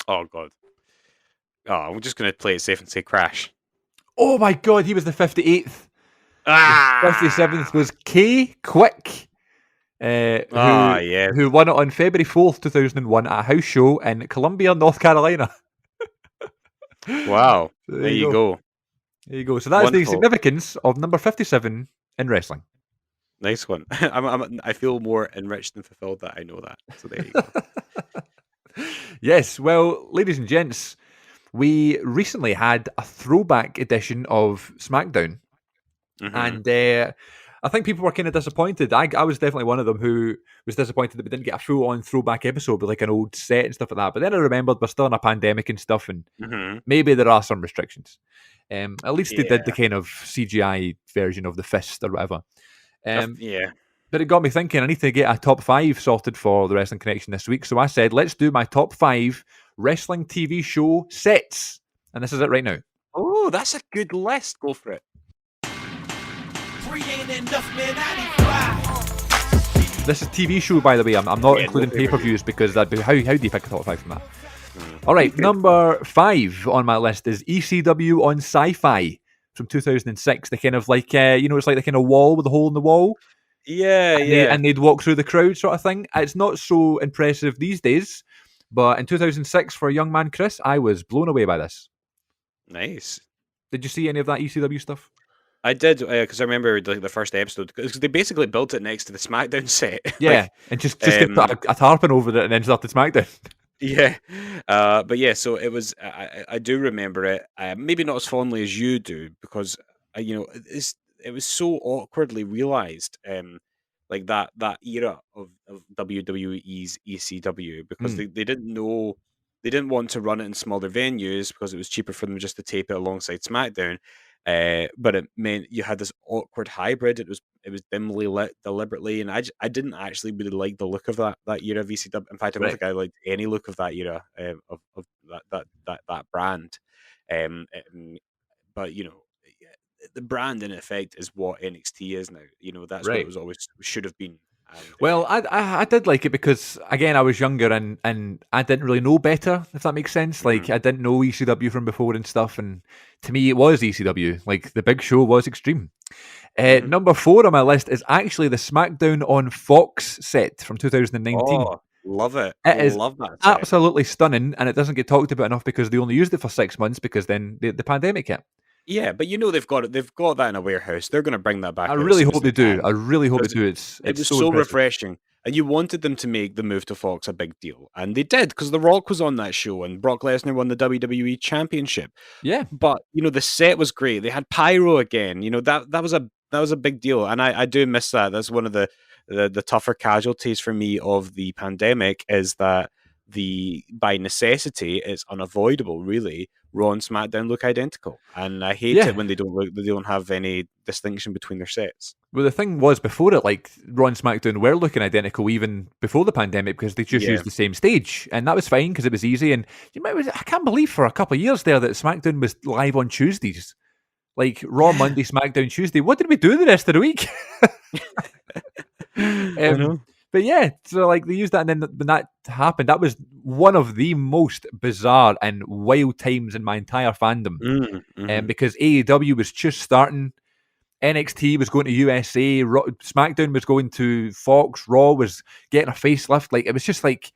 Oh god. Oh, I'm just gonna play it safe and say Crash. Oh my God, he was the 58th. The 57th Ah. was K Quick, Ah, yes. who won it on February 4th, 2001 at a house show in Columbia, North Carolina. Wow. So There you go. There you go. So that is the Wonderful. significance of number 57 in wrestling. Nice one. I feel more enriched and fulfilled that I know that. So there you go. Yes, well, ladies and gents, we recently had a throwback edition of SmackDown, Mhm. and I think people were kind of disappointed. I was definitely one of them who was disappointed that we didn't get a full-on throwback episode with like an old set and stuff like that. But then I remembered we're still in a pandemic and stuff, and Mhm. maybe there are some restrictions. At least they did the Yeah. kind of CGI version of the fist or whatever. Um, Yeah. But it got me thinking, I need to get a top 5 sorted for the Wrestling Connection this week. So I said, let's do my top 5 wrestling TV show sets. And this is it right now. Oh, that's a good list. Go for it. This is TV show, by the way. I'm not Yeah, including no pay-per-view. pay-per-views because that'd be how do you pick a top 5 from that? Mm. All right, number 5 on my list is ECW on Sci-Fi from 2006. The kind of like, it's like the kind of wall with a hole in the wall. Yeah, And, yeah. they'd walk through the crowd sort of thing. It's not so impressive these days. But in 2006, for a young man, Chris, I was blown away by this. Nice. Did you see any of that ECW stuff? I did because I remember the first episode because they basically built it next to the SmackDown set. Yeah, and just get put a tarpon over it and then started SmackDown. Yeah, but yeah, so it was. I do remember it. Maybe not as fondly as you do because it was so awkwardly realized. Like that era of WWE's ECW because Mm, they didn't know they didn't want to run it in smaller venues because it was cheaper for them just to tape it alongside SmackDown. But it meant you had this awkward hybrid. It was dimly lit deliberately, and I didn't actually really like the look of that era of VCW. In fact, I don't right. think I liked any look of that era of that brand. Um, but yeah, the brand in effect is what NXT is now. That's what it Right. was always should have been. And Well, I did like it because again I was younger and I didn't really know better, if that makes sense. mhm, Like I didn't know ECW from before and stuff, and to me it was ECW. Like the big show was Extreme. mhm. Number 4 on my list is actually the SmackDown on Fox set from 2019. Oh, love it! It is Love that set. absolutely stunning, and it doesn't get talked about enough because they only used it for 6 months because then the pandemic hit. Yeah, but they've got it. They've got that in a warehouse. They're going to bring that I back out as really soon as hope they they do. can. I really hope they Because do. it It's was so so impressive. refreshing. And you wanted them to make the move to Fox a big deal. And they did, because The Rock was on that show and Brock Lesnar won the WWE Championship. Yeah, But, the set was great. They had pyro again. That was a big deal. And I do miss that. That's one of the tougher casualties for me of the pandemic is that by necessity, it's unavoidable, really. Raw and SmackDown look identical. And I hate yeah. it when they don't have any distinction between their sets. Well, the thing was before it, like Raw and SmackDown were looking identical even before the pandemic because they just Yeah. used the same stage, and that was fine because it was easy. And I can't believe for a couple of years there that SmackDown was live on Tuesdays, like Raw Yeah. Monday, SmackDown Tuesday. What did we do the rest of the week? I know. But yeah, so like they used that, and then when that happened, that was one of the most bizarre and wild times in my entire fandom. Mhm. Because AEW was just starting, NXT was going to USA, SmackDown was going to Fox, Raw was getting a facelift. Like it was just like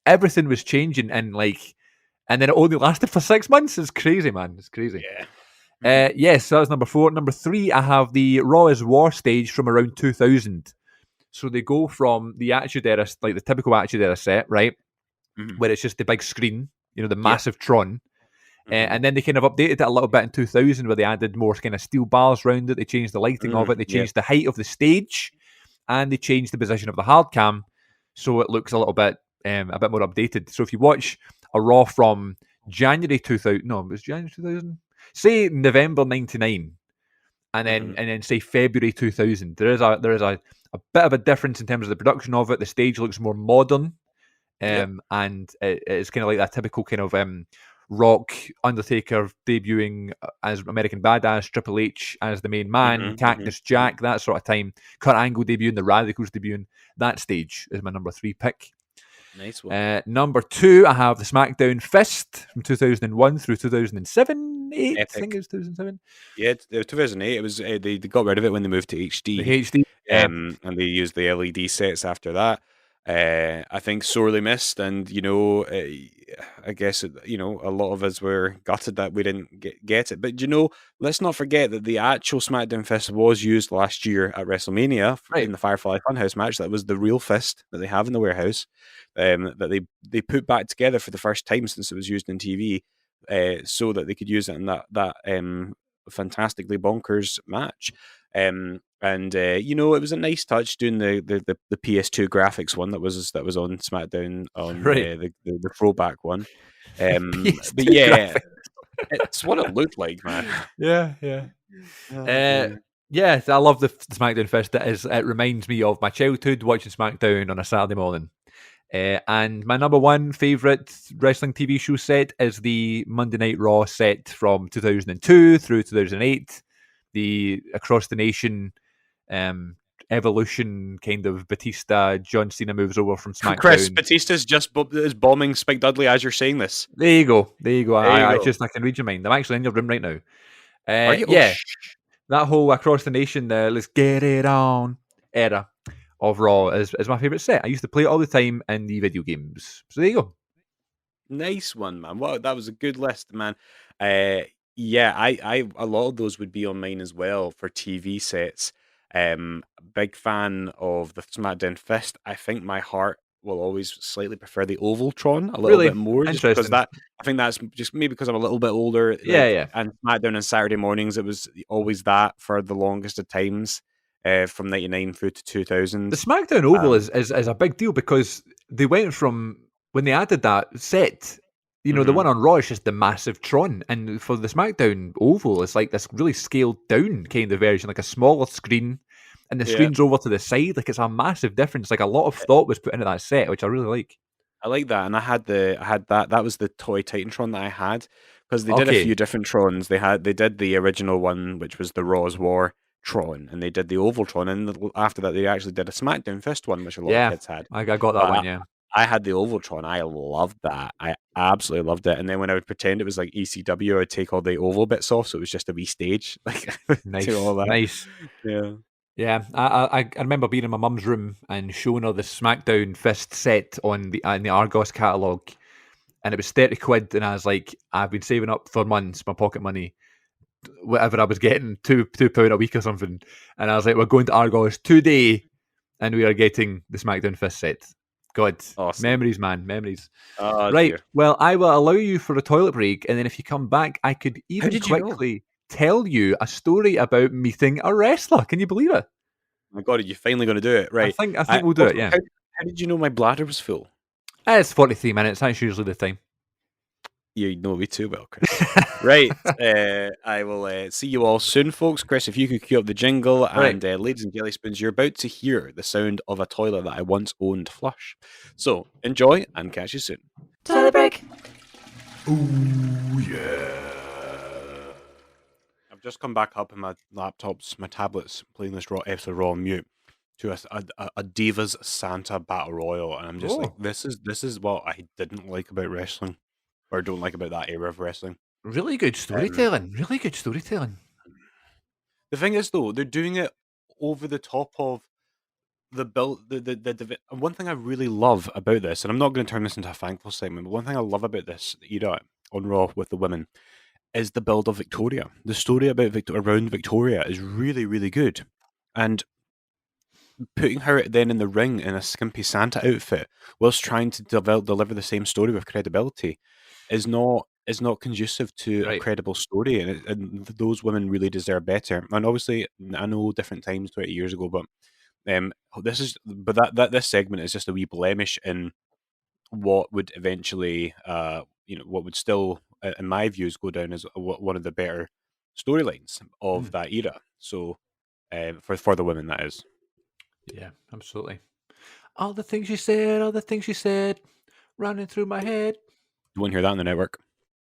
everything was changing, and then it only lasted for 6 months. It's crazy, man. It's crazy. Yeah. Yes, so that was number 4. Number 3, I have the Raw is War stage from around 2000. So they go from the Attitude Era, like the typical Attitude Era set, right, Mhm. where it's just the big screen, the Yep. massive Tron. Mhm. And then they kind of updated it a little bit in 2000 where they added more kind of steel bars around it. They changed the lighting of it. They Yep. changed the height of the stage, and they changed the position of the hard cam so it looks a bit more updated. So if you watch a Raw from January 2000, no, it was January 2000, say November 99, and then Mhm. say February 2000, there is a bit of a difference in terms of the production of it. The stage looks more modern, Yep. and it's kind of like that typical kind of Rock, Undertaker debuting as American Badass, Triple H as the main man, Cactus Jack, that sort of time. Kurt Angle debuting, the Radicals debuting. That stage is my number 3 pick. Nice one. Number 2, I have the SmackDown Fist from 2001 through 2007, 8, Epic. I think it was 2007. Yeah, 2008. It was they got rid of it when they moved to HD. The HD, yeah. And they used the LED sets after that. I think sorely missed, and I guess a lot of us were gutted that we didn't get it. But let's not forget that the actual SmackDown Fist was used last year at WrestleMania in the Firefly Funhouse match. That was the real fist that they have in the warehouse, that they put back together for the first time since it was used in TV, so that they could use it in that fantastically bonkers match. It was a nice touch doing the PS2 graphics one that was on SmackDown on the throwback one. But yeah, it's what it looked like, man. Yeah. Yeah, I love the SmackDown Fist. It reminds me of my childhood watching SmackDown on a Saturday morning. And my number 1 favourite wrestling TV show set is the Monday Night Raw set from 2002 through 2008. The Across the Nation evolution kind of Batista, John Cena moves over from SmackDown. Chris, Batista's is bombing Spike Dudley as you're saying this. There you go. I can read your mind. I'm actually in your room right now. Are you? Yeah, that whole Across the Nation, let's get it on era of Raw is my favourite set. I used to play it all the time in the video games. So there you go. Nice one, man. Wow, that was a good list, man. Yeah, I a lot of those would be on mine as well for TV sets. Big fan of the SmackDown Fist. I think my heart will always slightly prefer the Ovaltron a little bit more, just because I think that's just maybe because I'm a little bit older. Yeah. And SmackDown on Saturday mornings, it was always that for the longest of times, from '99 through to 2000. The SmackDown Oval is a big deal because they went from when they added that set. The one on Raw is just the massive Tron, and for the SmackDown Oval, it's like this really scaled down kind of version, like a smaller screen, and the screen's over to the side. Like it's a massive difference. Like a lot of thought was put into that set, which I really like. I like that, and I had that. That was the toy Titantron that I had, because they did a few different Trons. They did the original one, which was the Raw's War Tron, and they did the Ovaltron, and after that they actually did a SmackDown Fist one, which a lot of kids had. I got that one, yeah. I had the Ovaltron. I loved that. I absolutely loved it. And then when I would pretend it was like ECW, I would take all the oval bits off, so it was just a wee stage. Like nice, all that. Nice. Yeah. I remember being in my mum's room and showing her the SmackDown Fist set in the Argos catalogue, and it was £30, and I was like, I've been saving up for months, my pocket money, whatever I was getting, £2 a week or something, and I was like, we're going to Argos today, and we are getting the SmackDown Fist set. God, awesome. Memories, man, memories. Right, dear. Well, I will allow you for a toilet break, and then if you come back, I could even quickly tell you a story about meeting a wrestler. Can you believe it? Oh my God, are you finally going to do it? Right. I think we'll do it, yeah. How did you know my bladder was full? It's 43 minutes. That's usually the time. You know me too well, Chris. Right. I will see you all soon, folks. Chris, if you could cue up the jingle. And ladies and jelly spoons, you're about to hear the sound of a toilet that I once owned flush. So enjoy and catch you soon. Toilet break. Ooh, yeah. I've just come back up in my laptops, my tablets, playing this episode Raw on mute to a Divas Santa Battle Royal, and I'm just like, this is what I didn't like about wrestling. Or don't like about that era of wrestling. Really good storytelling. The thing is, though, they're doing it over the top of the build. And one thing I really love about this, and I'm not going to turn this into a thankful segment, but one thing I love about this era on Raw with the women is the build of Victoria. The story about around Victoria is really, really good, and putting her then in the ring in a skimpy Santa outfit whilst trying to deliver the same story with credibility is not conducive to a credible story, and those women really deserve better. And obviously, I know different times 20 years ago, but this segment is just a wee blemish in what would eventually, what would still, in my views, go down as one of the better storylines of that era. So, for the women, that is. Yeah, absolutely. All the things you said, running through my head. You won't hear that on the network.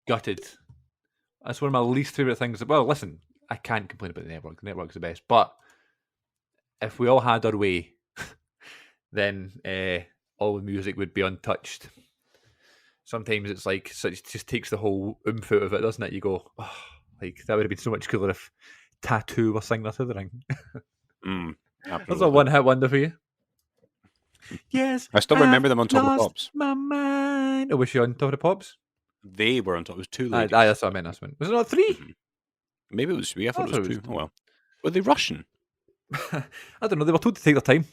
Gutted. That's one of my least favourite things. Well, listen, I can't complain about the network. The network's the best. But if we all had our way, then all the music would be untouched. Sometimes it's like, so it just takes the whole oomph out of it, doesn't it? You go, oh, like, that would have been so much cooler if Tattoo were singing to the ring. That's a one-hit wonder for you. Yes. I still remember them on Top of Pops. My mind. Oh, was she on Top of the Pops? They were on top. It was 2 ladies. That's what I meant. Was it not 3? Mm-hmm. Maybe it was 3. I thought it was 2. Oh, well. Were they Russian? I don't know. They were told to take their time.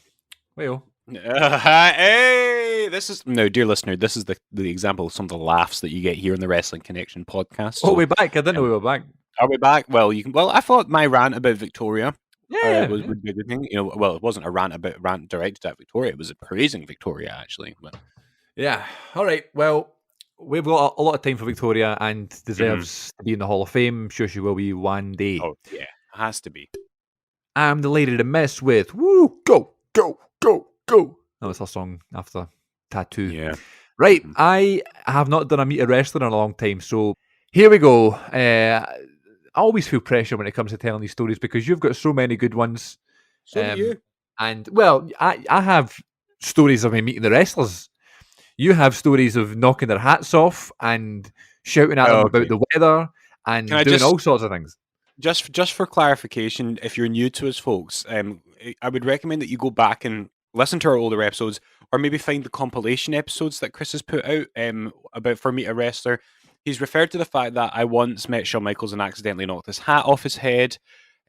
Well. Hey, this is no, dear listener. This is the example of some of the laughs that you get here in the Wrestling Connection podcast. So, we're back. I didn't know we were back. Are we back? Well, you can. Well, I thought my rant about Victoria would be a good thing. Well, it wasn't a rant directed at Victoria. It was praising Victoria actually. But yeah. All right. Well, we've got a lot of time for Victoria and deserves to be in the Hall of Fame. I'm sure she will be one day. Oh yeah, it has to be. I'm the lady to mess with. Woo! Go, go, go, go. That was her song after Tattoo. Yeah. Right. I have not done a meet a wrestler in a long time, so here we go. I always feel pressure when it comes to telling these stories because you've got so many good ones. So do you. And, well, I have stories of me meeting the wrestlers. You have stories of knocking their hats off and shouting at them about the weather and doing all sorts of things. Just for clarification, if you're new to us, folks, I would recommend that you go back and listen to our older episodes, or maybe find the compilation episodes that Chris has put out about For Meet a Wrestler. He's referred to the fact that I once met Shawn Michaels and accidentally knocked his hat off his head.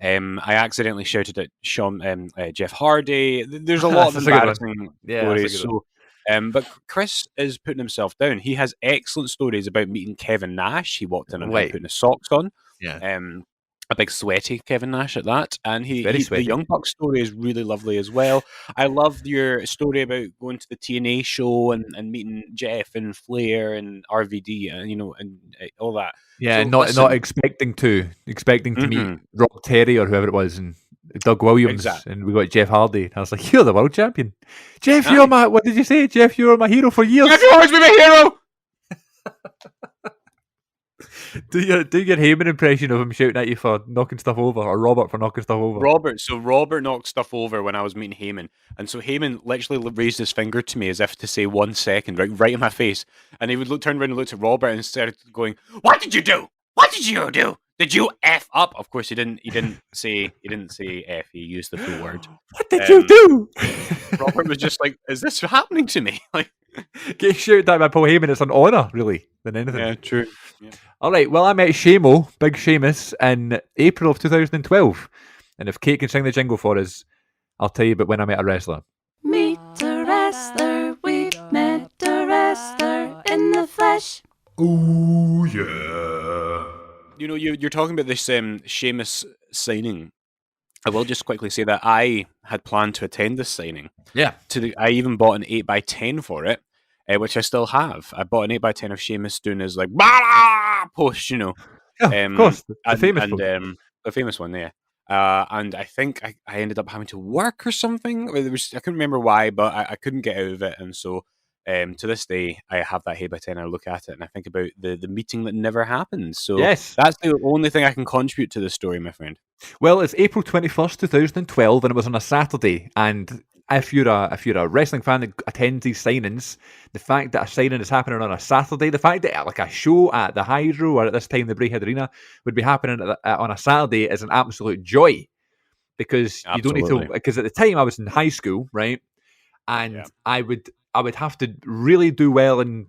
I accidentally shouted at Jeff Hardy. There's a lot of embarrassing stories. So, but Chris is putting himself down. He has excellent stories about meeting Kevin Nash. He walked in and putting his socks on. Yeah. A big sweaty Kevin Nash at that, and the Young Bucks story is really lovely as well. I love your story about going to the TNA show and meeting Jeff and Flair and RVD and all that. Yeah, so, not expecting to meet Rob Terry or whoever it was and Doug Williams, and we got Jeff Hardy. I was like, "You're the world champion, Jeff. You're my what did you say, Jeff? You're my hero for years. Jeff, you always be my hero." Do your Heyman impression of him shouting at you for knocking stuff over, or Robert for knocking stuff over? Robert knocked stuff over when I was meeting Heyman, and so Heyman literally raised his finger to me as if to say 1 second, right in my face, and he would turn around and look at Robert and started going, "What did you do? What did you do? Did you F up?" Of course, he didn't say F. He used the full word. What did you do? Robert was just like, "Is this happening to me?" Like, getting shouted at by Paul Heyman, it's an honour, really, than anything. Yeah, true. Yeah. All right, well, I met Big Sheamus, in April of 2012. And if Kate can sing the jingle for us, I'll tell you about when I met a wrestler. Meet a wrestler, we met a wrestler in the flesh. Oh, yeah. You're talking about this Sheamus signing. I will just quickly say that I had planned to attend this signing. Yeah. I even bought an 8x10 for it, which I still have. I bought an 8x10 of Sheamus doing his like post, Yeah, of course, the famous one. The famous one, yeah. And I think I ended up having to work or something. I couldn't remember why, but I couldn't get out of it, and so to this day I have that 8x10. I look at it and I think about the meeting that never happened. So yes, that's the only thing I can contribute to the story, my friend. Well, it's April 21st, 2012, and it was on a Saturday. And if you're a wrestling fan that attends these signings, the fact that a signing is happening on a Saturday, the fact that like a show at the Hydro or at this time the Braehead Arena would be happening on a Saturday is an absolute joy, because you don't need to. Because at the time I was in high school, right, and I would have to really do well in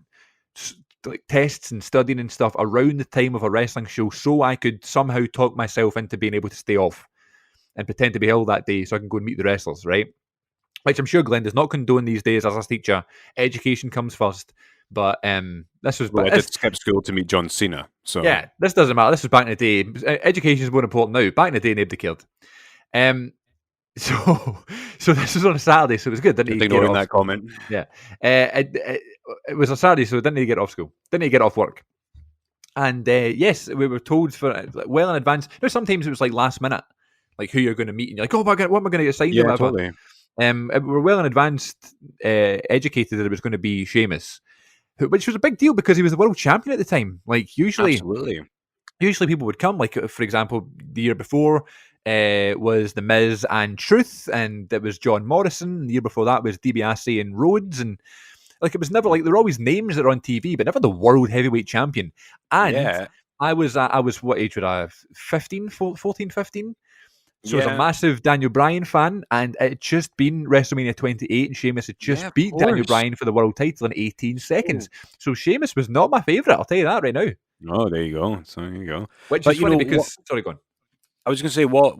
like tests and studying and stuff around the time of a wrestling show, so I could somehow talk myself into being able to stay off and pretend to be ill that day so I can go and meet the wrestlers, right? Which I'm sure Glenn does not condone these days as a teacher. Education comes first. But this was... Well, I did skip school to meet John Cena. So yeah, this doesn't matter. This was back in the day. Education is more important now. Back in the day, nobody cared. So this was on a Saturday, so it was good. Didn't ignoring that comment. Yeah. It was a Saturday, so didn't need to get off school. Didn't need to get off work. And yes, we were told for well in advance. Now, sometimes it was like last minute, like who you're going to meet, and you're like, oh, what am I going to get signed? Yeah, totally. We were well in advance educated that it was going to be Sheamus. which was a big deal because he was the world champion at the time. Like Absolutely. usually people would come. Like for example, the year before was the Miz and Truth, and it was John Morrison. The year before that was DiBiase and Rhodes, and like it was never like there were always names that are on TV, but never the world heavyweight champion. And Yeah. I was what age would I have? 15, 14, 15? So I was a Yeah. massive Daniel Bryan fan, and it had just been WrestleMania 28, and Sheamus had just Yeah, of beat Daniel course. Bryan for the world title in 18 seconds. So Sheamus was not my favourite, I'll tell you that right now. Oh, there you go. So there you go. Which But is you funny know because... Sorry, go on. I was going to say what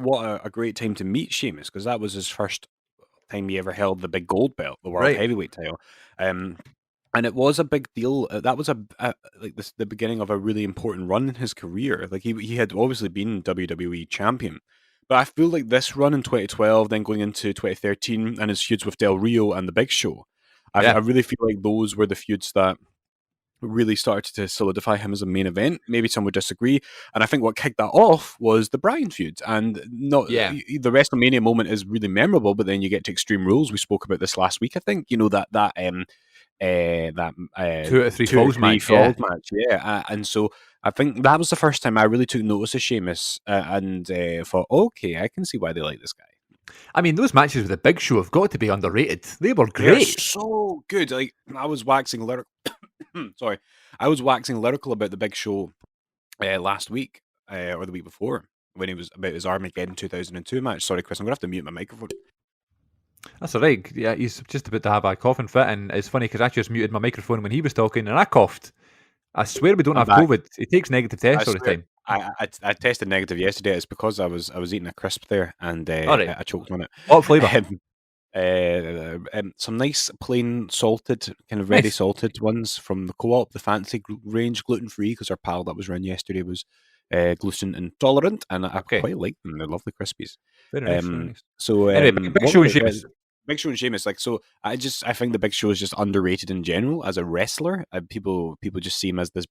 a great time to meet Sheamus, because that was his first time he ever held the big gold belt, the world Right. heavyweight title. And it was a big deal. That was like the beginning of a really important run in his career. Like he had obviously been WWE champion, but I feel like this run in 2012, then going into 2013, and his feuds with Del Rio and the Big Show, Yeah. I really feel like those were the feuds that really started to solidify him as a main event. Maybe some would disagree, and I think what kicked that off was the Bryan feud. And not Yeah. the WrestleMania moment is really memorable, but then you get to Extreme Rules. We spoke about this last week, I think. You know that 2 out of 3 2 out falls of 3 match, yeah. falls match, yeah. And so I think that was the first time I really took notice of Sheamus, and thought, okay, I can see why they like this guy. I mean, those matches with the Big Show have got to be underrated. They were They're great. so good. Like I was waxing lyrical. Sorry, I was waxing lyrical about the Big Show last week or the week before when he was about his Armageddon 2002 match. Sorry, Chris, I'm gonna have to mute my microphone. That's all right. Yeah, he's just about to have a coughing fit, and it's funny because I just muted my microphone when he was talking, and I coughed. I swear we don't I'm have back. COVID. He takes negative tests I all the swear, time. I tested negative yesterday. It's because I was eating a crisp there and Alright. I choked on it. What flavour? Some nice plain salted, kind of ready Nice. salted ones from the co-op, the fancy range, gluten free, because our pal that was around yesterday was gluten intolerant, and I Okay. quite like them. They're lovely crispies. Very nice, very nice. So Anyway, Big what Show were and they- Sheamus. Big Show and Sheamus, like, so I think the Big Show is just underrated in general as a wrestler. People just see him as the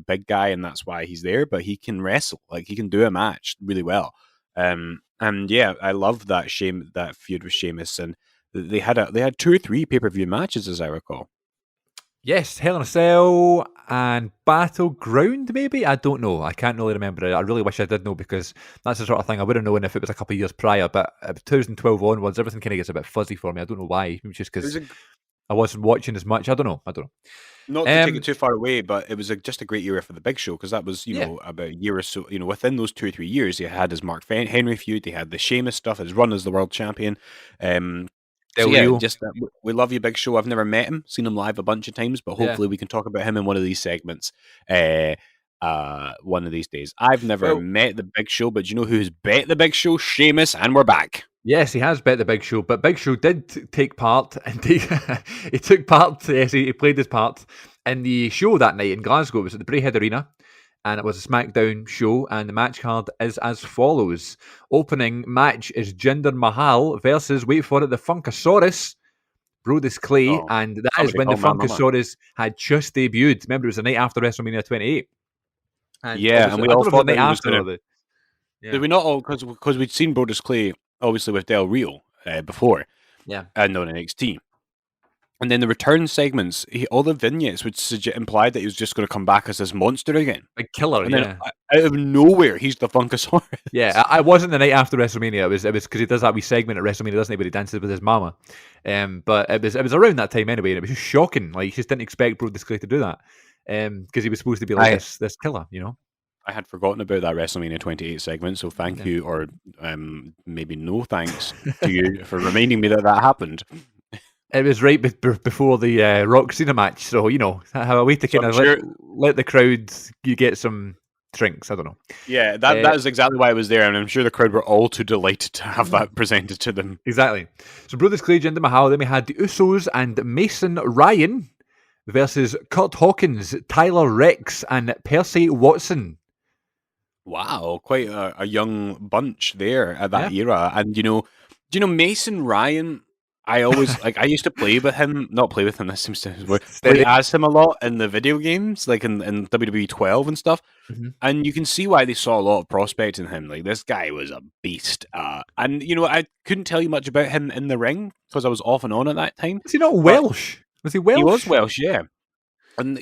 big guy, and that's why he's there. But he can wrestle, like he can do a match really well. And yeah, I love that feud with Sheamus, and they had 2 or 3 pay-per-view matches, as I recall. Yes, Hell in a Cell and Battleground, maybe? I don't know. I can't really remember it. I really wish I did know because that's the sort of thing I would have known if it was a couple of years prior. But 2012 onwards, everything kind of gets a bit fuzzy for me. I don't know why. Maybe just It was because I wasn't watching as much. I don't know. not to take it too far away, but it was just a great era for the Big Show, because that was, Yeah. know, about a year or so, within those 2 or 3 years, he had his Mark Henry feud, he had the Sheamus stuff, his run as the world champion. So Del yeah, Rio. just we love you, Big Show. I've never met him, seen him live a bunch of times, but Yeah. hopefully we can talk about him in one of these segments. One of these days. I've never Well- met the Big Show, but do you know who's bet the Big Show? Sheamus, and we're back. Yes, he has bet the Big Show, but Big Show did take part, and he took part. Yes, he played his part in the show that night in Glasgow. It was at the Braehead Arena, and it was a SmackDown show. And the match card is as follows: opening match is Jinder Mahal versus, wait for it, the Funkasaurus, Brodus Clay, Oh, and that is somebody when the call my mama. Funkasaurus had just debuted. Remember, it was the night after WrestleMania 28. And Yeah, it was- and we I don't all know if it was thought the that night he was after gonna- or the. Yeah. Did we not all, because we'd seen Brodus Clay obviously with Del Rio before, Yeah. and on NXT. And then the return segments, all the vignettes would imply that he was just going to come back as this monster again. Big killer, And yeah. then out of nowhere, he's the Funkasaurus. Yeah, I wasn't the night after WrestleMania. It was because he does that wee segment at WrestleMania, doesn't he? Where he dances with his mama. But it was around that time anyway, and it was just shocking. Like, you just didn't expect Brodus Clay to do that, because he was supposed to be like this killer, I had forgotten about that WrestleMania 28 segment, so thank you, or maybe no thanks to you for reminding me that happened. It was right before the Rock Cena match, so have a way to So kind I'm of let the crowd get some drinks. I don't know. Yeah, that is exactly why I was there, and I'm sure the crowd were all too delighted to have that presented to them. Exactly. So Brodus Clay, Jinder Mahal. Then we had the Usos and Mason Ryan versus Kurt Hawkins, Tyler Rex, and Percy Watson. Wow, quite a young bunch there at that Yeah. era. And do you know Mason Ryan? I always I used to play with him, not play with him. That seems to play Steady. as him a lot in the video games, like in WWE 12 and stuff. Mhm. And you can see why they saw a lot of prospect in him. Like, this guy was a beast. And I couldn't tell you much about him in the ring because I was off and on at that time. Was he not Welsh? Was he Welsh? He was Welsh, yeah. And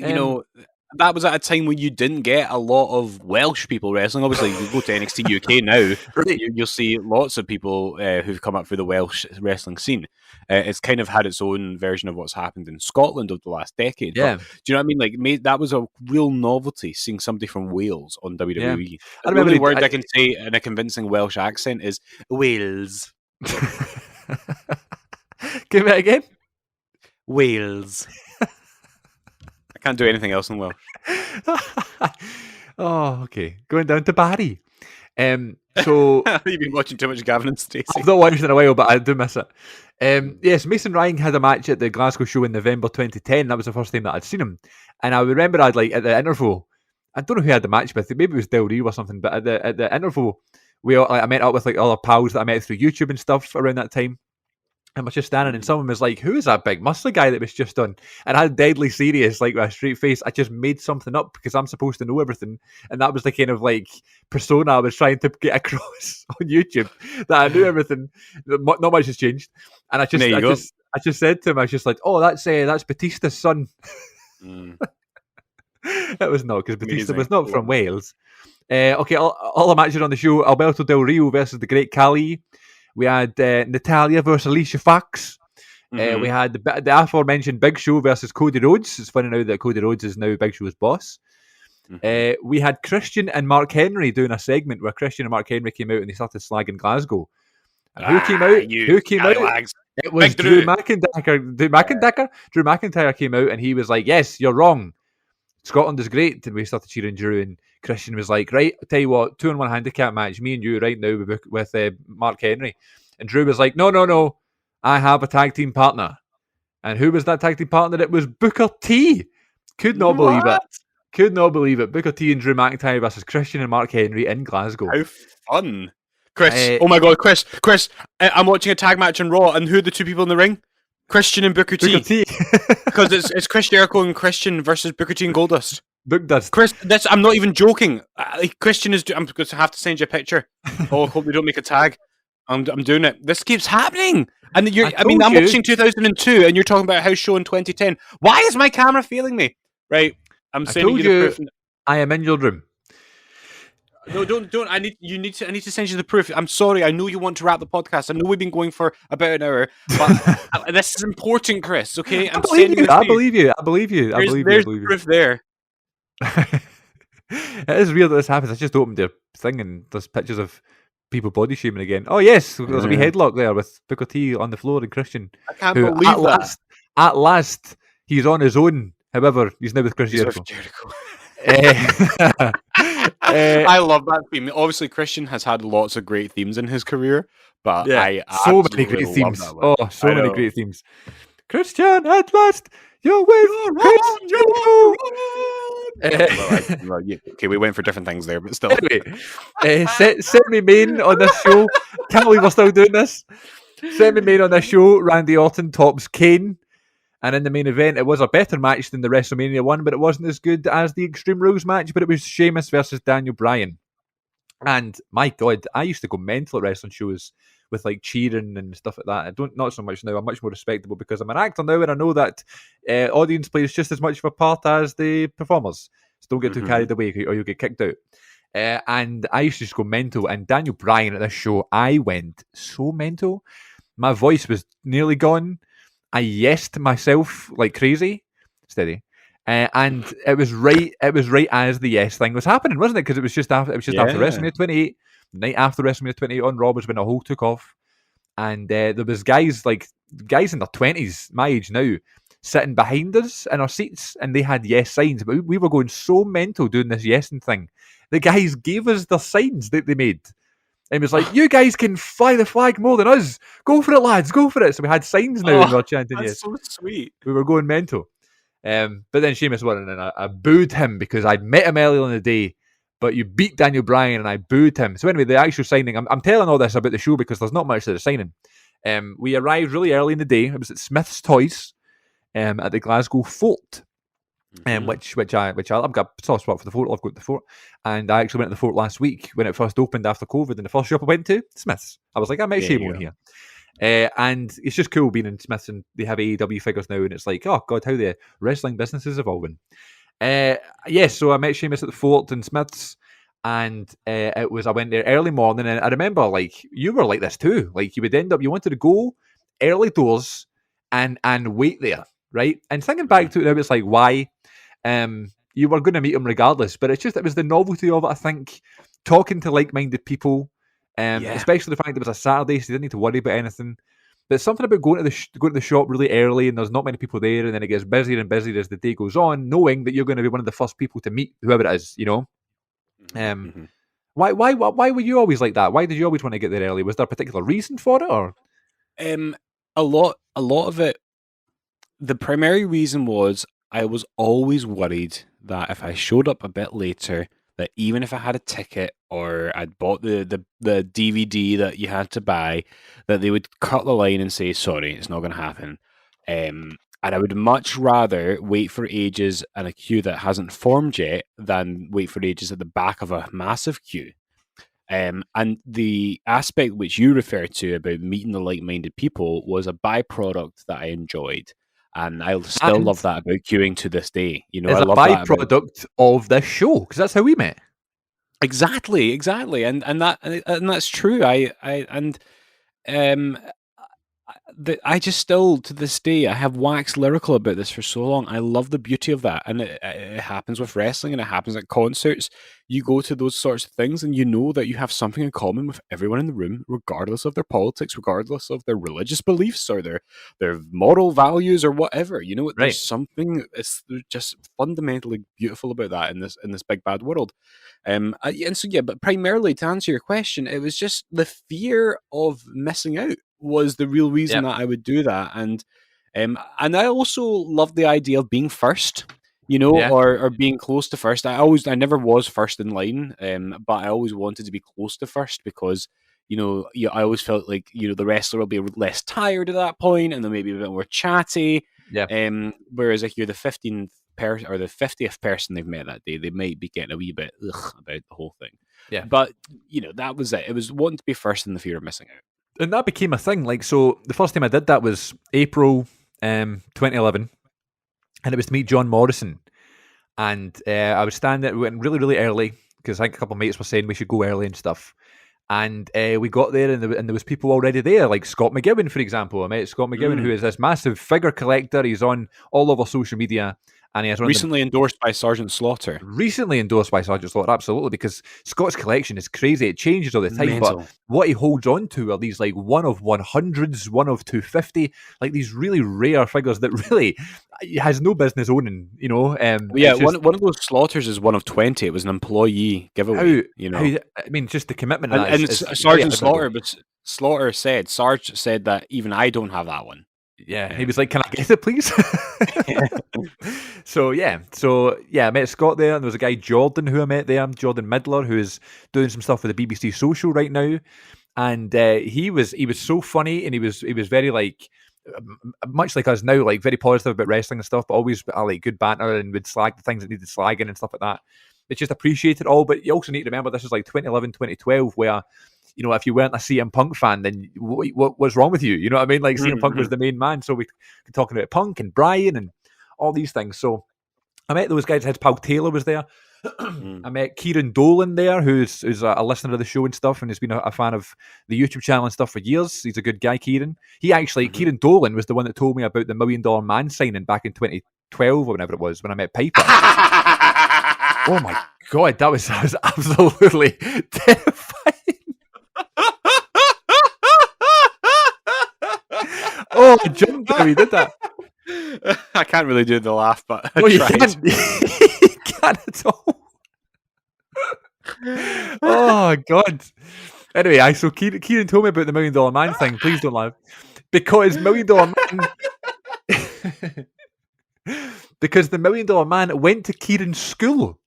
that was at a time when you didn't get a lot of Welsh people wrestling. Obviously, you go to NXT UK now, Right. you'll see lots of people who've come up through the Welsh wrestling scene. It's kind of had its own version of what's happened in Scotland over the last decade. Yeah. But do you know what I mean? Like, that was a real novelty seeing somebody from Wales on WWE. Yeah. The I remember only word I can say in a convincing Welsh accent is Wales. Give it again. Wales. I can't do anything else in Welsh. Oh, okay. Going down to Barry. So You've been watching too much Gavin and Stacey. I've not watched it in a while, but I do miss it. Yes, Mason Ryan had a match at the Glasgow show in November 2010. That was the first time that I'd seen him, and I remember I'd like at the interval. I don't know who had the match with. Maybe it was Del Rio or something. But at the interval, I met up with like other pals that I met through YouTube and stuff around that time. And was just standing, and someone was like, "Who is that big muscly guy that was just on?" And I had deadly serious, like with a straight face. I just made something up because I'm supposed to know everything, and that was the kind of like persona I was trying to get across on YouTube, that I knew everything. Not much has changed, and I just said to him, I was just like, "Oh, that's Batista's son." It was not, because Batista was not from Wales. Okay, all the matches on the show: Alberto Del Rio versus the Great Khali. We had Natalia versus Alicia Fox. We had the aforementioned Big Show versus Cody Rhodes. It's funny now that Cody Rhodes is now Big Show's boss. We had Christian and Mark Henry doing a segment where Christian and Mark Henry came out and they started slagging Glasgow. And who came out? Who came out? It was Drew McIntyre. Drew McIntyre came out and he was like, "Yes, you're wrong. Scotland is great." And we started cheering Drew, and Christian was like, "Right, I'll tell you what, 2-on-1 handicap match, me and you right now with Mark Henry." And Drew was like, no, I have a tag team partner. And who was that tag team partner? It was Booker T. Could not believe it. Booker T and Drew McIntyre versus Christian and Mark Henry in Glasgow. How fun. Chris, oh my God, Chris, I'm watching a tag match on Raw, and who are the two people in the ring? Christian and Booker T. Because it's Chris Jericho and Christian versus Booker T and Goldust. Bookdust. Chris, I'm not even joking. Christian is. I'm going to have to send you a picture. Oh, I hope we don't make a tag. I'm doing it. This keeps happening. And I'm watching 2002, and you're talking about a house show in 2010. Why is my camera failing me? Right, I'm sending you the proof. I am in your room. No, don't. I need to send you the proof. I'm sorry. I know you want to wrap the podcast. I know we've been going for about an hour, but this is important, Chris. Okay, I believe you. There's proof there. It is weird that this happens. I just opened the thing and there's pictures of people body shaming again. Oh yes, there's a wee headlock there with Booker T on the floor and Christian. I can't believe that. At last, he's on his own. However, he's now with Chris Jericho. I love that theme. Obviously, Christian has had lots of great themes in his career, but I so many great themes. Many great themes. Christian, at last, you're with Chris Jericho. Okay, we went for different things there, but still. Anyway, semi-main on this show. Can't believe we're still doing this. Semi-main on this show, Randy Orton tops Kane. And in the main event, it was a better match than the WrestleMania one, but it wasn't as good as the Extreme Rules match, but it was Sheamus versus Daniel Bryan. And my God, I used to go mental at wrestling shows with like cheering and stuff like that. Not so much now. I'm much more respectable because I'm an actor now, and I know that audience plays just as much of a part as the performers. So don't get too carried away or you'll get kicked out. And I used to just go mental. And Daniel Bryan at this show, I went so mental. My voice was nearly gone. I yesed myself like crazy. Steady. And it was right as the yes thing was happening, wasn't it? Because it was just after WrestleMania 28. The night after WrestleMania 28 on Raw was when the whole took off. And there was guys in their 20s, my age now, sitting behind us in our seats, and they had yes signs. But we were going so mental doing this yesing thing. The guys gave us the signs that they made. And it was like, you guys can fly the flag more than us. Go for it, lads. Go for it. So we had signs now and we were chanting yes. That's so sweet. We were going mental. But then Sheamus won, and I booed him because I'd met him earlier in the day. But you beat Daniel Bryan, and I booed him. So anyway, the actual signing, I'm telling all this about the show because there's not much to the signing. We arrived really early in the day. It was at Smith's Toys at the Glasgow Fort. Which I've got a soft spot for the Fort. I've got the Fort, and I actually went to the Fort last week when it first opened after COVID. And the first shop I went to, Smith's. I was like, I might shame on here. And it's just cool being in Smiths, and they have AEW figures now, and it's like, oh god, how the wrestling business is evolving. So I met Sheamus at the Fort in Smiths, and I went there early morning, and I remember like you were like this too. Like you wanted to go early doors and wait there, right? And thinking back to it now, it's like why you were going to meet him regardless, but it was the novelty of it. I think talking to like-minded people, especially the fact that it was a Saturday, so you didn't need to worry about anything. But something about going to the shop really early, and there's not many people there, and then it gets busier and busier as the day goes on, knowing that you're going to be one of the first people to meet whoever it is, you know. Why were you always like that? Why did you always want to get there early? Was there a particular reason for it, or? A lot of it. The primary reason was I was always worried that if I showed up a bit later, that even if I had a ticket or I'd bought the DVD that you had to buy, that they would cut the line and say, sorry, it's not going to happen. And I would much rather wait for ages in a queue that hasn't formed yet than wait for ages at the back of a massive queue. And the aspect which you referred to about meeting the like-minded people was a byproduct that I enjoyed. And I still love that about queuing to this day. You know, it's I love a byproduct of this show, because that's how we met. Exactly, and that's true. I just still to this day I have waxed lyrical about this for so long. I love the beauty of that, and it happens with wrestling, and it happens at concerts. You go to those sorts of things, and you know that you have something in common with everyone in the room, regardless of their politics, regardless of their religious beliefs or their moral values or whatever. You know, there's something there's just fundamentally beautiful about that in this big bad world. But primarily to answer your question, it was just the fear of missing out was the real reason that I would do that, and I also love the idea of being first, you know, or being close to first. I never was first in line, but I always wanted to be close to first because I always felt like the wrestler will be less tired at that point, and they'll maybe a bit more chatty. Whereas if you're the 15th person or the 50th person they've met that day, they might be getting a wee bit about the whole thing. But that was it. It was wanting to be first and the fear of missing out. And that became a thing. Like, so the first time I did that was April 2011, and it was to meet John Morrison. And I was we went really, really early because I think a couple of mates were saying we should go early and stuff. And we got there, and there was people already there, like Scott McGowan, for example. I met Scott McGowan, who is this massive figure collector. He's on all over social media. And he has recently endorsed by Sergeant Slaughter. Recently endorsed by Sergeant Slaughter, absolutely, because Scott's collection is crazy. It changes all the time. Mental. But what he holds on to are these like 1 of 100s, 1 of 250, like these really rare figures that really he has no business owning, you know. One of those Slaughters is 1 of 20. It was an employee giveaway. I mean, just the commitment. And it's Sergeant Slaughter, but Sarge said that even I don't have that one. Yeah, he was like, "Can I get it, please?" So I met Scott there, and there was a guy Jordan who I met there, Jordan Midler, who is doing some stuff with the BBC Social right now, and he was so funny, and he was very like much like us now, like very positive about wrestling and stuff, but always like good banter and would slag the things that needed slagging and stuff like that. It's just appreciated all, but you also need to remember this is like 2011, 2012, where if you weren't a CM Punk fan, then what's wrong with you? You know what I mean? Like CM Punk was the main man, so we were talking about Punk and Bryan and all these things. So I met those guys. His pal Taylor was there. I met Kieran Dolan there, who's a listener of the show and stuff, and has been a fan of the YouTube channel and stuff for years. He's a good guy, Kieran. Kieran Dolan was the one that told me about the $1 Million Man signing back in 2012 or whenever it was when I met Piper. Oh my god, that was absolutely terrifying. Oh, I jumped when he did that. I can't really do the laugh, but no, you can't. You can't at all. Oh god. Anyway, so Kieran told me about the $1 Million Man thing. Please don't laugh, because $1 Million Man, because the $1 Million Man went to Kieran's school.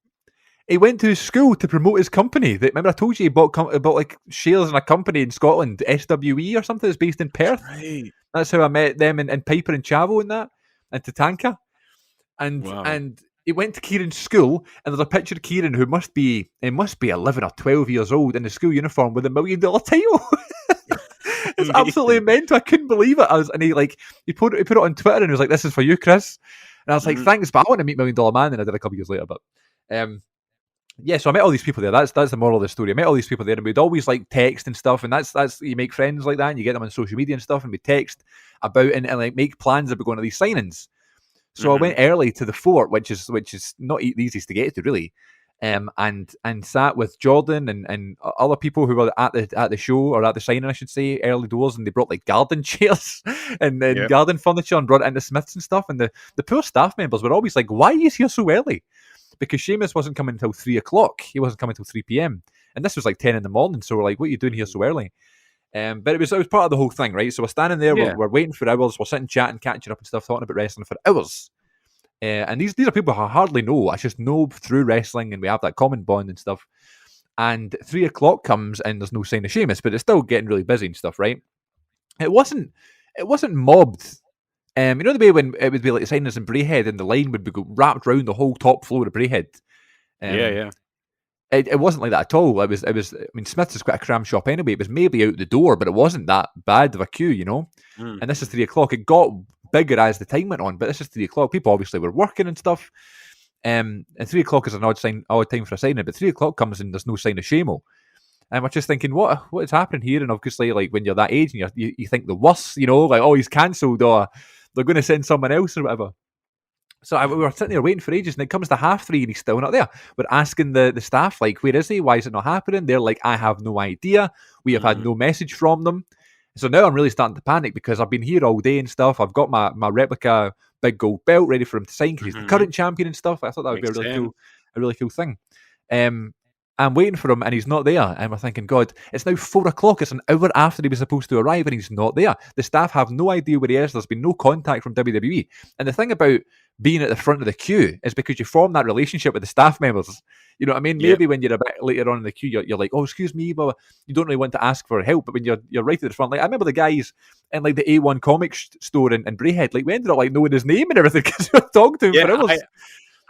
He went to his school to promote his company. Remember I told you he bought like shares in a company in Scotland, SWE or something that's based in Perth. Right. That's how I met them and Piper and Chavo and that, and Tatanka. And he went to Kieran's school, and there's a picture of Kieran who must be 11 or 12 years old in the school uniform with a $1 Million title. It's absolutely mental. I couldn't believe it. And he put it on Twitter and he was like, "This is for you, Chris." And I was like, "Thanks, but I want to meet $1 Million Man." And I did a couple of years later, but yeah. So I met all these people there. That's the moral of the story. I met all these people there, and we'd always like text and stuff. And that's you make friends like that, and you get them on social media and stuff. And we text about and like make plans about going to these signings. So I went early to the fort, which is not the easiest to get to, really. And sat with Jordan and other people who were at the show or at the signing, I should say, early doors, and they brought like garden chairs and garden furniture and brought it into Smiths and stuff. And the poor staff members were always like, "Why are you here so early?" Because Sheamus wasn't coming until 3 o'clock. He wasn't coming until 3 p.m. And this was like 10 in the morning. So we're like, "What are you doing here so early?" But it was part of the whole thing, right? So we're standing there, we're waiting for hours, we're sitting chatting, catching up and stuff, talking about wrestling for hours. And these are people I hardly know. I just know through wrestling, and we have that common bond and stuff. And 3 o'clock comes, and there's no sign of Sheamus, but it's still getting really busy and stuff, right? It wasn't mobbed. You know the way when it would be like signings in Braehead, and the line would be wrapped around the whole top floor of Braehead. Yeah. It wasn't like that at all. It was. I mean, Smith's is quite a cram shop anyway. It was maybe out the door, but it wasn't that bad of a queue, you know. And this is 3 o'clock. It got bigger as the time went on, but this is 3 o'clock. People obviously were working and stuff. And 3 o'clock is an odd time for a signing, but 3 o'clock comes and there's no sign of Shamo. And we're just thinking, what is happening here? And obviously, like when you're that age and you think the worst, you know, like, oh, he's cancelled or they're going to send someone else or whatever. So we were sitting there waiting for ages, and it comes to 3:30 and he's still not there. We're asking the staff, like, where is he? Why is it not happening? They're like, I have no idea. We have had no message from them. So now I'm really starting to panic because I've been here all day and stuff. I've got my replica big gold belt ready for him to sign because he's the current champion and stuff. I thought that would be a really cool thing. I'm waiting for him and he's not there. And we're thinking, God, it's now 4 o'clock. It's an hour after he was supposed to arrive and he's not there. The staff have no idea where he is. There's been no contact from WWE. And the thing about being at the front of the queue is because you form that relationship with the staff members. You know what I mean? Maybe when you're a bit later on in the queue, you're like, oh, excuse me, but you don't really want to ask for help. But when you're right at the front, like I remember the guys in like the A1 Comics store in Braehead, like we ended up like knowing his name and everything because we were talking to him for hours.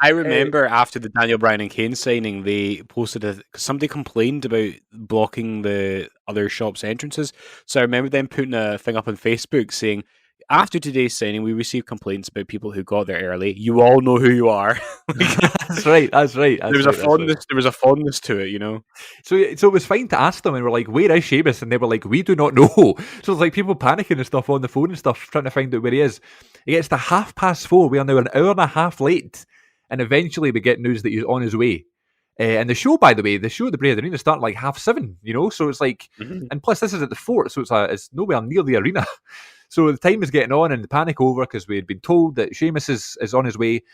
I remember after the Daniel Bryan and Kane signing, they posted somebody complained about blocking the other shop's entrances. So I remember them putting a thing up on Facebook saying, after today's signing, we received complaints about people who got there early. You all know who you are. That's right. There was a fondness to it, you know. So it was fine to ask them, and we're like, "Where is Sheamus?" And they were like, "We do not know." So it's like people panicking and stuff on the phone and stuff, trying to find out where he is. It gets to 4:30. We are now an hour and a half late, and eventually we get news that he's on his way. And the show, by the way, the Braehead Arena started like 7:30. You know, so it's like, and plus this is at the fort, so it's nowhere near the arena. So the time is getting on and the panic over because we had been told that Sheamus is on his way.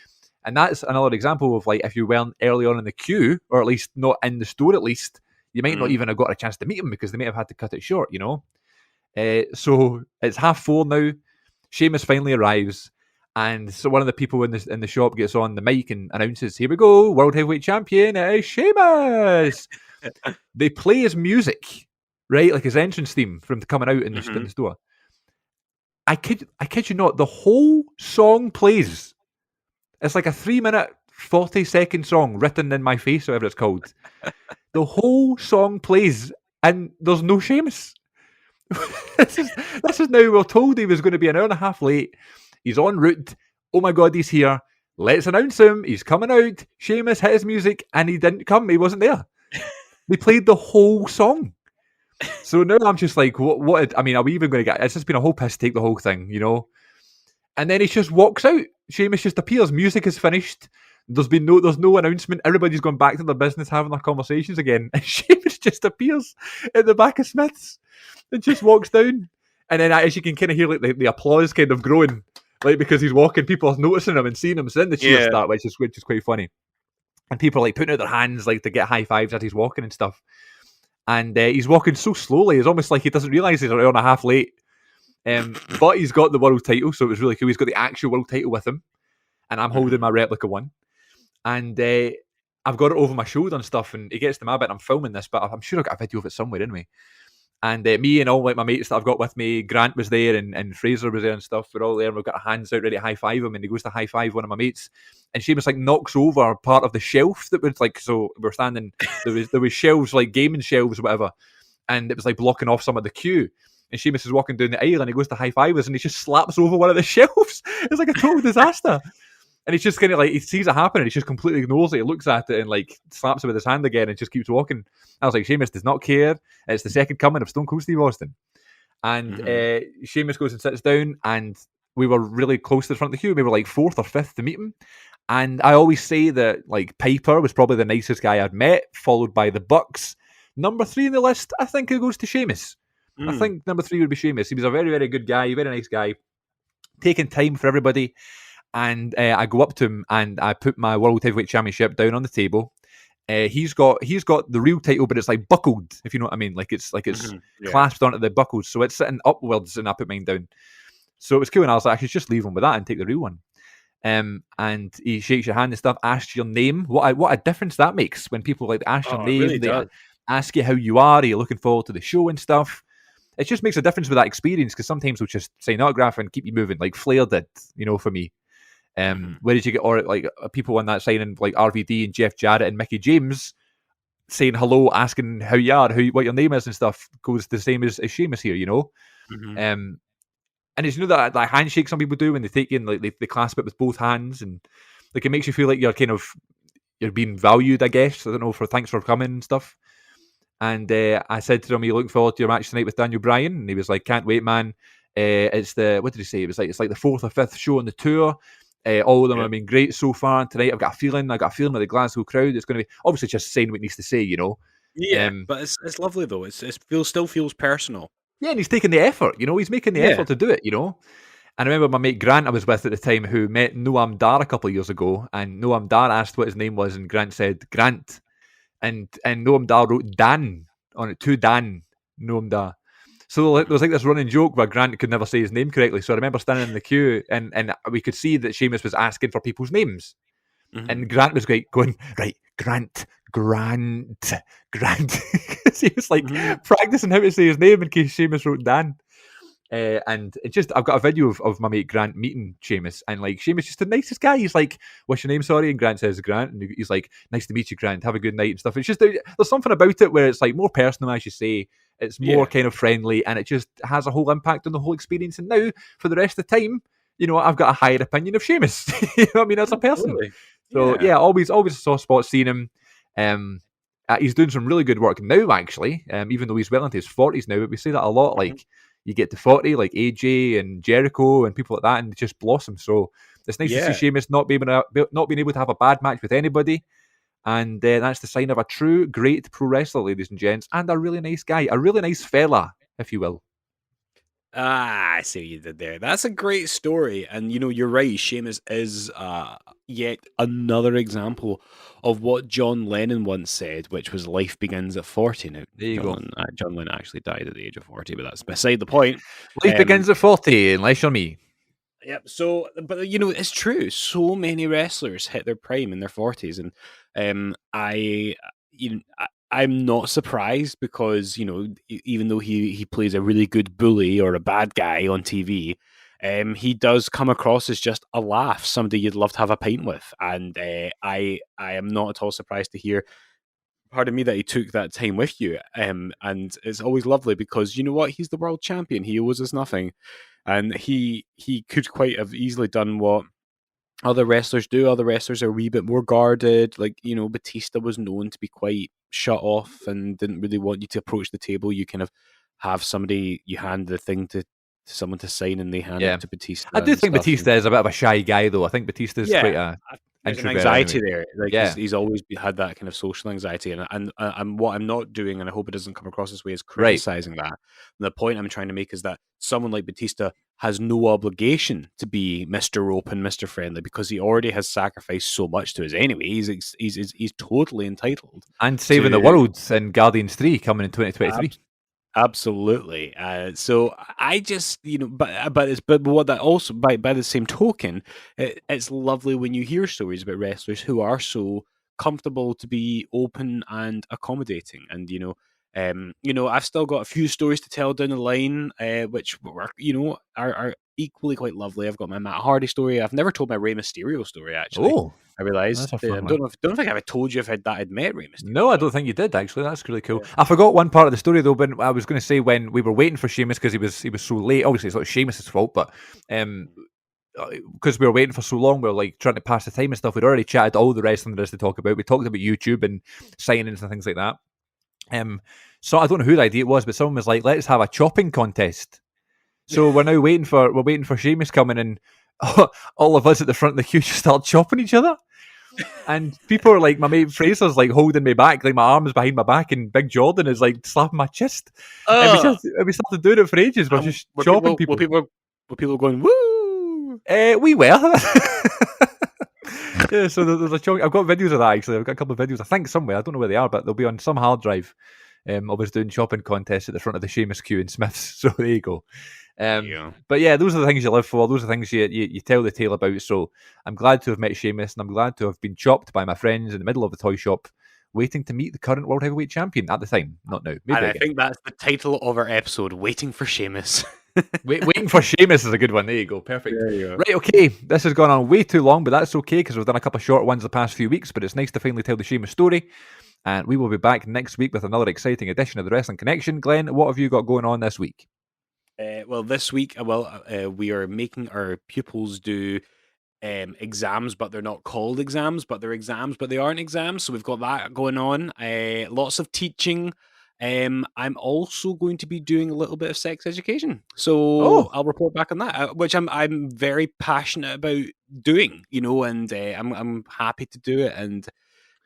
And that's another example of like if you weren't early on in the queue, or at least not in the store at least, you might not even have got a chance to meet him because they may have had to cut it short, you know? So it's 4:30 now. Sheamus finally arrives. And so one of the people in the shop gets on the mic and announces, "Here we go, World Heavyweight Champion, Sheamus!" They play his music, right? Like his entrance theme from coming out in the store. I kid you not, the whole song plays. It's like a 3-minute, 40-second song written in my face, whatever it's called. The whole song plays, and there's no Sheamus. This is now, we're told he was going to be an hour and a half late. He's en route. Oh my God, he's here. Let's announce him. He's coming out. Sheamus hit his music, and he didn't come. He wasn't there. They played the whole song. So now I'm just like, what? I mean, are we even going to get? It's just been a whole piss take, the whole thing, you know. And then he just walks out. Sheamus just appears. Music is finished. There's no announcement. Everybody's gone back to their business, having their conversations again. And Sheamus just appears at the back of Smith's and just walks down. And then, as you can kind of hear, like the applause kind of growing, like because he's walking, people are noticing him and seeing him. So then the cheers start, which is quite funny. And people are like putting out their hands like to get high fives as he's walking and stuff. And he's walking so slowly, it's almost like he doesn't realise he's an hour and a half late. But he's got the world title, so it was really cool. He's got the actual world title with him. And I'm holding my replica one. And I've got it over my shoulder and stuff. And he gets to my bit, and I'm filming this, but I'm sure I've got a video of it somewhere anyway. And me and all like my mates that I've got with me, Grant was there and Fraser was there and stuff. We're all there and we've got our hands out ready to high five him. And he goes to high five one of my mates. And Sheamus like knocks over part of the shelf that was like, so we're standing, there was shelves, like gaming shelves or whatever. And it was like blocking off some of the queue. and Sheamus is walking down the aisle, and he goes to high five us, and he just slaps over one of the shelves. It's like a total disaster. And he's just kind of like, he sees it happen, and he just completely ignores it. He looks at it and like slaps it with his hand again, and just keeps walking. I was like, Sheamus does not care. It's the second coming of Stone Cold Steve Austin. And Sheamus goes and sits down, and we were really close to the front of the queue. We were like 4th or 5th to meet him. And I always say that like Piper was probably the nicest guy I'd met, followed by the Bucks. Number 3 in the list, I think it goes to Sheamus. I think number 3 would be Sheamus. He was a very, very good guy, very nice guy, taking time for everybody. And I go up to him and I put my World Heavyweight Championship down on the table. He's got the real title, but it's like buckled, if you know what I mean. Like it's clasped onto the buckles, so it's sitting upwards, and I put mine down. So it was cool, and I was like, I should just leave him with that and take the real one. And he shakes your hand and stuff, asks your name. What a difference that makes when people like ask your name, really they does. ask you how you are you looking forward to the show and stuff. It just makes a difference with that experience, because sometimes they'll just sign an autograph and keep you moving, like Flair did, for me. Where did you get, or like people on that signing, like RVD and Jeff Jarrett and Mickey James saying hello, asking how you are, what your name is and stuff, goes the same as Sheamus here, and it's that handshake some people do when they take you and like they clasp it with both hands, and like it makes you feel like you're being valued, I guess. I don't know, for thanks for coming and stuff. And I said to him, "Are you looking forward to your match tonight with Daniel Bryan?" And he was like, "Can't wait, man. It's what did he say? It's like the 4th or 5th show on the tour. All of them have been great so far. And tonight I've got a feeling with the Glasgow crowd. It's going to be obviously just saying what he needs to say, Yeah, but it's lovely though. It still feels personal. Yeah, and he's taking the effort. He's making the effort to do it. And I remember my mate Grant I was with at the time, who met Noam Dar a couple of years ago, and Noam Dar asked what his name was, and Grant said Grant, and Noam Dar wrote Dan on it, to Dan Noam Dar. So there was like this running joke where Grant could never say his name correctly. So I remember standing in the queue, and we could see that Sheamus was asking for people's names. And Grant was going, right, Grant. He was like practicing how to say his name in case Sheamus wrote Dan. And I've got a video of my mate Grant meeting Sheamus, and like Sheamus just the nicest guy. He's like, "What's your name, sorry?" And Grant says Grant, and he's like, "Nice to meet you, Grant. Have a good night," and stuff. It's just there's something about it where it's like more personal, as you say. It's more kind of friendly, and it just has a whole impact on the whole experience. And now, for the rest of the time, I've got a higher opinion of Sheamus. You know what I mean, as a person. Totally. So always a soft spot seeing him. He's doing some really good work now, actually. Even though he's well into his 40s now, but we say that a lot. Like you get to 40, like AJ and Jericho and people like that, and it just blossom. So it's nice to see Sheamus not being able to have a bad match with anybody. And that's the sign of a true great pro wrestler, ladies and gents, and a really nice guy, a really nice fella, if you will. I see what you did there. That's a great story. And, you're right. Sheamus is yet another example of what John Lennon once said, which was life begins at 40. Now, there you go. John Lennon actually died at the age of 40, but that's beside the point. Life begins at 40, unless you're me. Yep. So, but it's true. So many wrestlers hit their prime in their 40s, and I'm not surprised because even though he plays a really good bully or a bad guy on TV, he does come across as just a laugh, somebody you'd love to have a pint with, and I am not at all surprised to hear. Pardon me, that he took that time with you, and it's always lovely because you know what, he's the world champion. He owes us nothing, and he could quite have easily done what other wrestlers do. Other wrestlers are a wee bit more guarded. Like, Batista was known to be quite shut off and didn't really want you to approach the table. You kind of have somebody, you hand the thing to someone to sign, and they hand it to Batista. I do think Batista is a bit of a shy guy, though. I think Batista's quite a there's an anxiety there. Like he's always had that kind of social anxiety, and what I'm not doing, and I hope it doesn't come across this way, is criticizing that. And the point I'm trying to make is that someone like Batista has no obligation to be Mr. Open, Mr. Friendly, because he already has sacrificed so much to us anyway. He's totally entitled. And saving the world in Guardians 3 coming in 2023. Absolutely. So I just, but what that also, by the same token, it's lovely when you hear stories about wrestlers who are so comfortable to be open and accommodating. And I've still got a few stories to tell down the line, which are equally quite lovely. I've got my Matt Hardy story. I've never told my Rey Mysterio story, actually. Oh, I realised. that's a fun I one. don't think I've told you if I'd met Rey Mysterio. No, I don't think you did, actually. That's really cool. I forgot one part of the story, though. When I was going to say, when we were waiting for Sheamus because he was so late. Obviously, it's not Sheamus' fault, but because we were waiting for so long, we were like trying to pass the time and stuff. We'd already chatted all the wrestling there is to talk about. We talked about YouTube and signings and things like that. So I don't know who the idea it was, but someone was like, "Let's have a chopping contest." So we're now waiting for Sheamus coming, and all of us at the front of the queue just start chopping each other. And people are like, my mate Fraser's like holding me back, like my arms behind my back, and Big Jordan is like slapping my chest. And we started doing it for ages. We're just chopping people. Were people going woo? We were. Yeah, so there's a chunk. I've got videos of that actually. I've got a couple of videos, I think, somewhere. I don't know where they are, but they'll be on some hard drive. I was doing shopping contests at the front of the Sheamus queue in Smiths. So there you go. But yeah, those are the things you live for. Those are the things you tell the tale about. So I'm glad to have met Sheamus, and I'm glad to have been chopped by my friends in the middle of the toy shop, waiting to meet the current World Heavyweight Champion at the time. Not now. Maybe and I again. think that's the title of our episode, Waiting for Sheamus. Waiting for Sheamus is a good one. There you go. Perfect. There you go. Right, okay. This has gone on way too long, but that's okay because we've done a couple of short ones the past few weeks, but it's nice to finally tell the Sheamus story. And we will be back next week with another exciting edition of the Wrestling Connection. Glenn, what have you got going on this week? Well, this week, we are making our pupils do exams, but they're not called exams, but they're exams, but they aren't exams. So we've got that going on. Lots of teaching. I'm also going to be doing a little bit of sex education, so I'll report back on that, which I'm very passionate about doing, and I'm happy to do it, and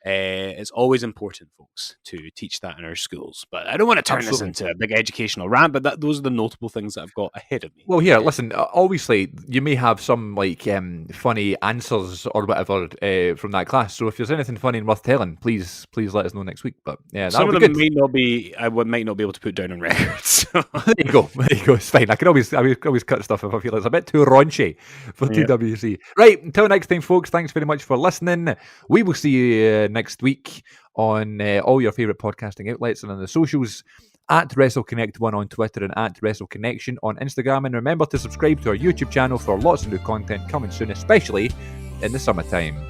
it's always important, folks, to teach that in our schools. But I don't want to turn this into a big educational rant, but those are the notable things that I've got ahead of me. Well, here, listen, obviously, you may have some, funny answers or whatever from that class. So if there's anything funny and worth telling, please let us know next week. But yeah, some of them good. I might not be able to put down on record. So. There you go. It's fine. I always cut stuff if I feel it's a bit too raunchy for TWC. Right, until next time, folks, thanks very much for listening. We will see you next week on all your favourite podcasting outlets and on the socials at WrestleConnect1 on Twitter and at WrestleConnection on Instagram. And remember to subscribe to our YouTube channel for lots of new content coming soon, especially in the summertime.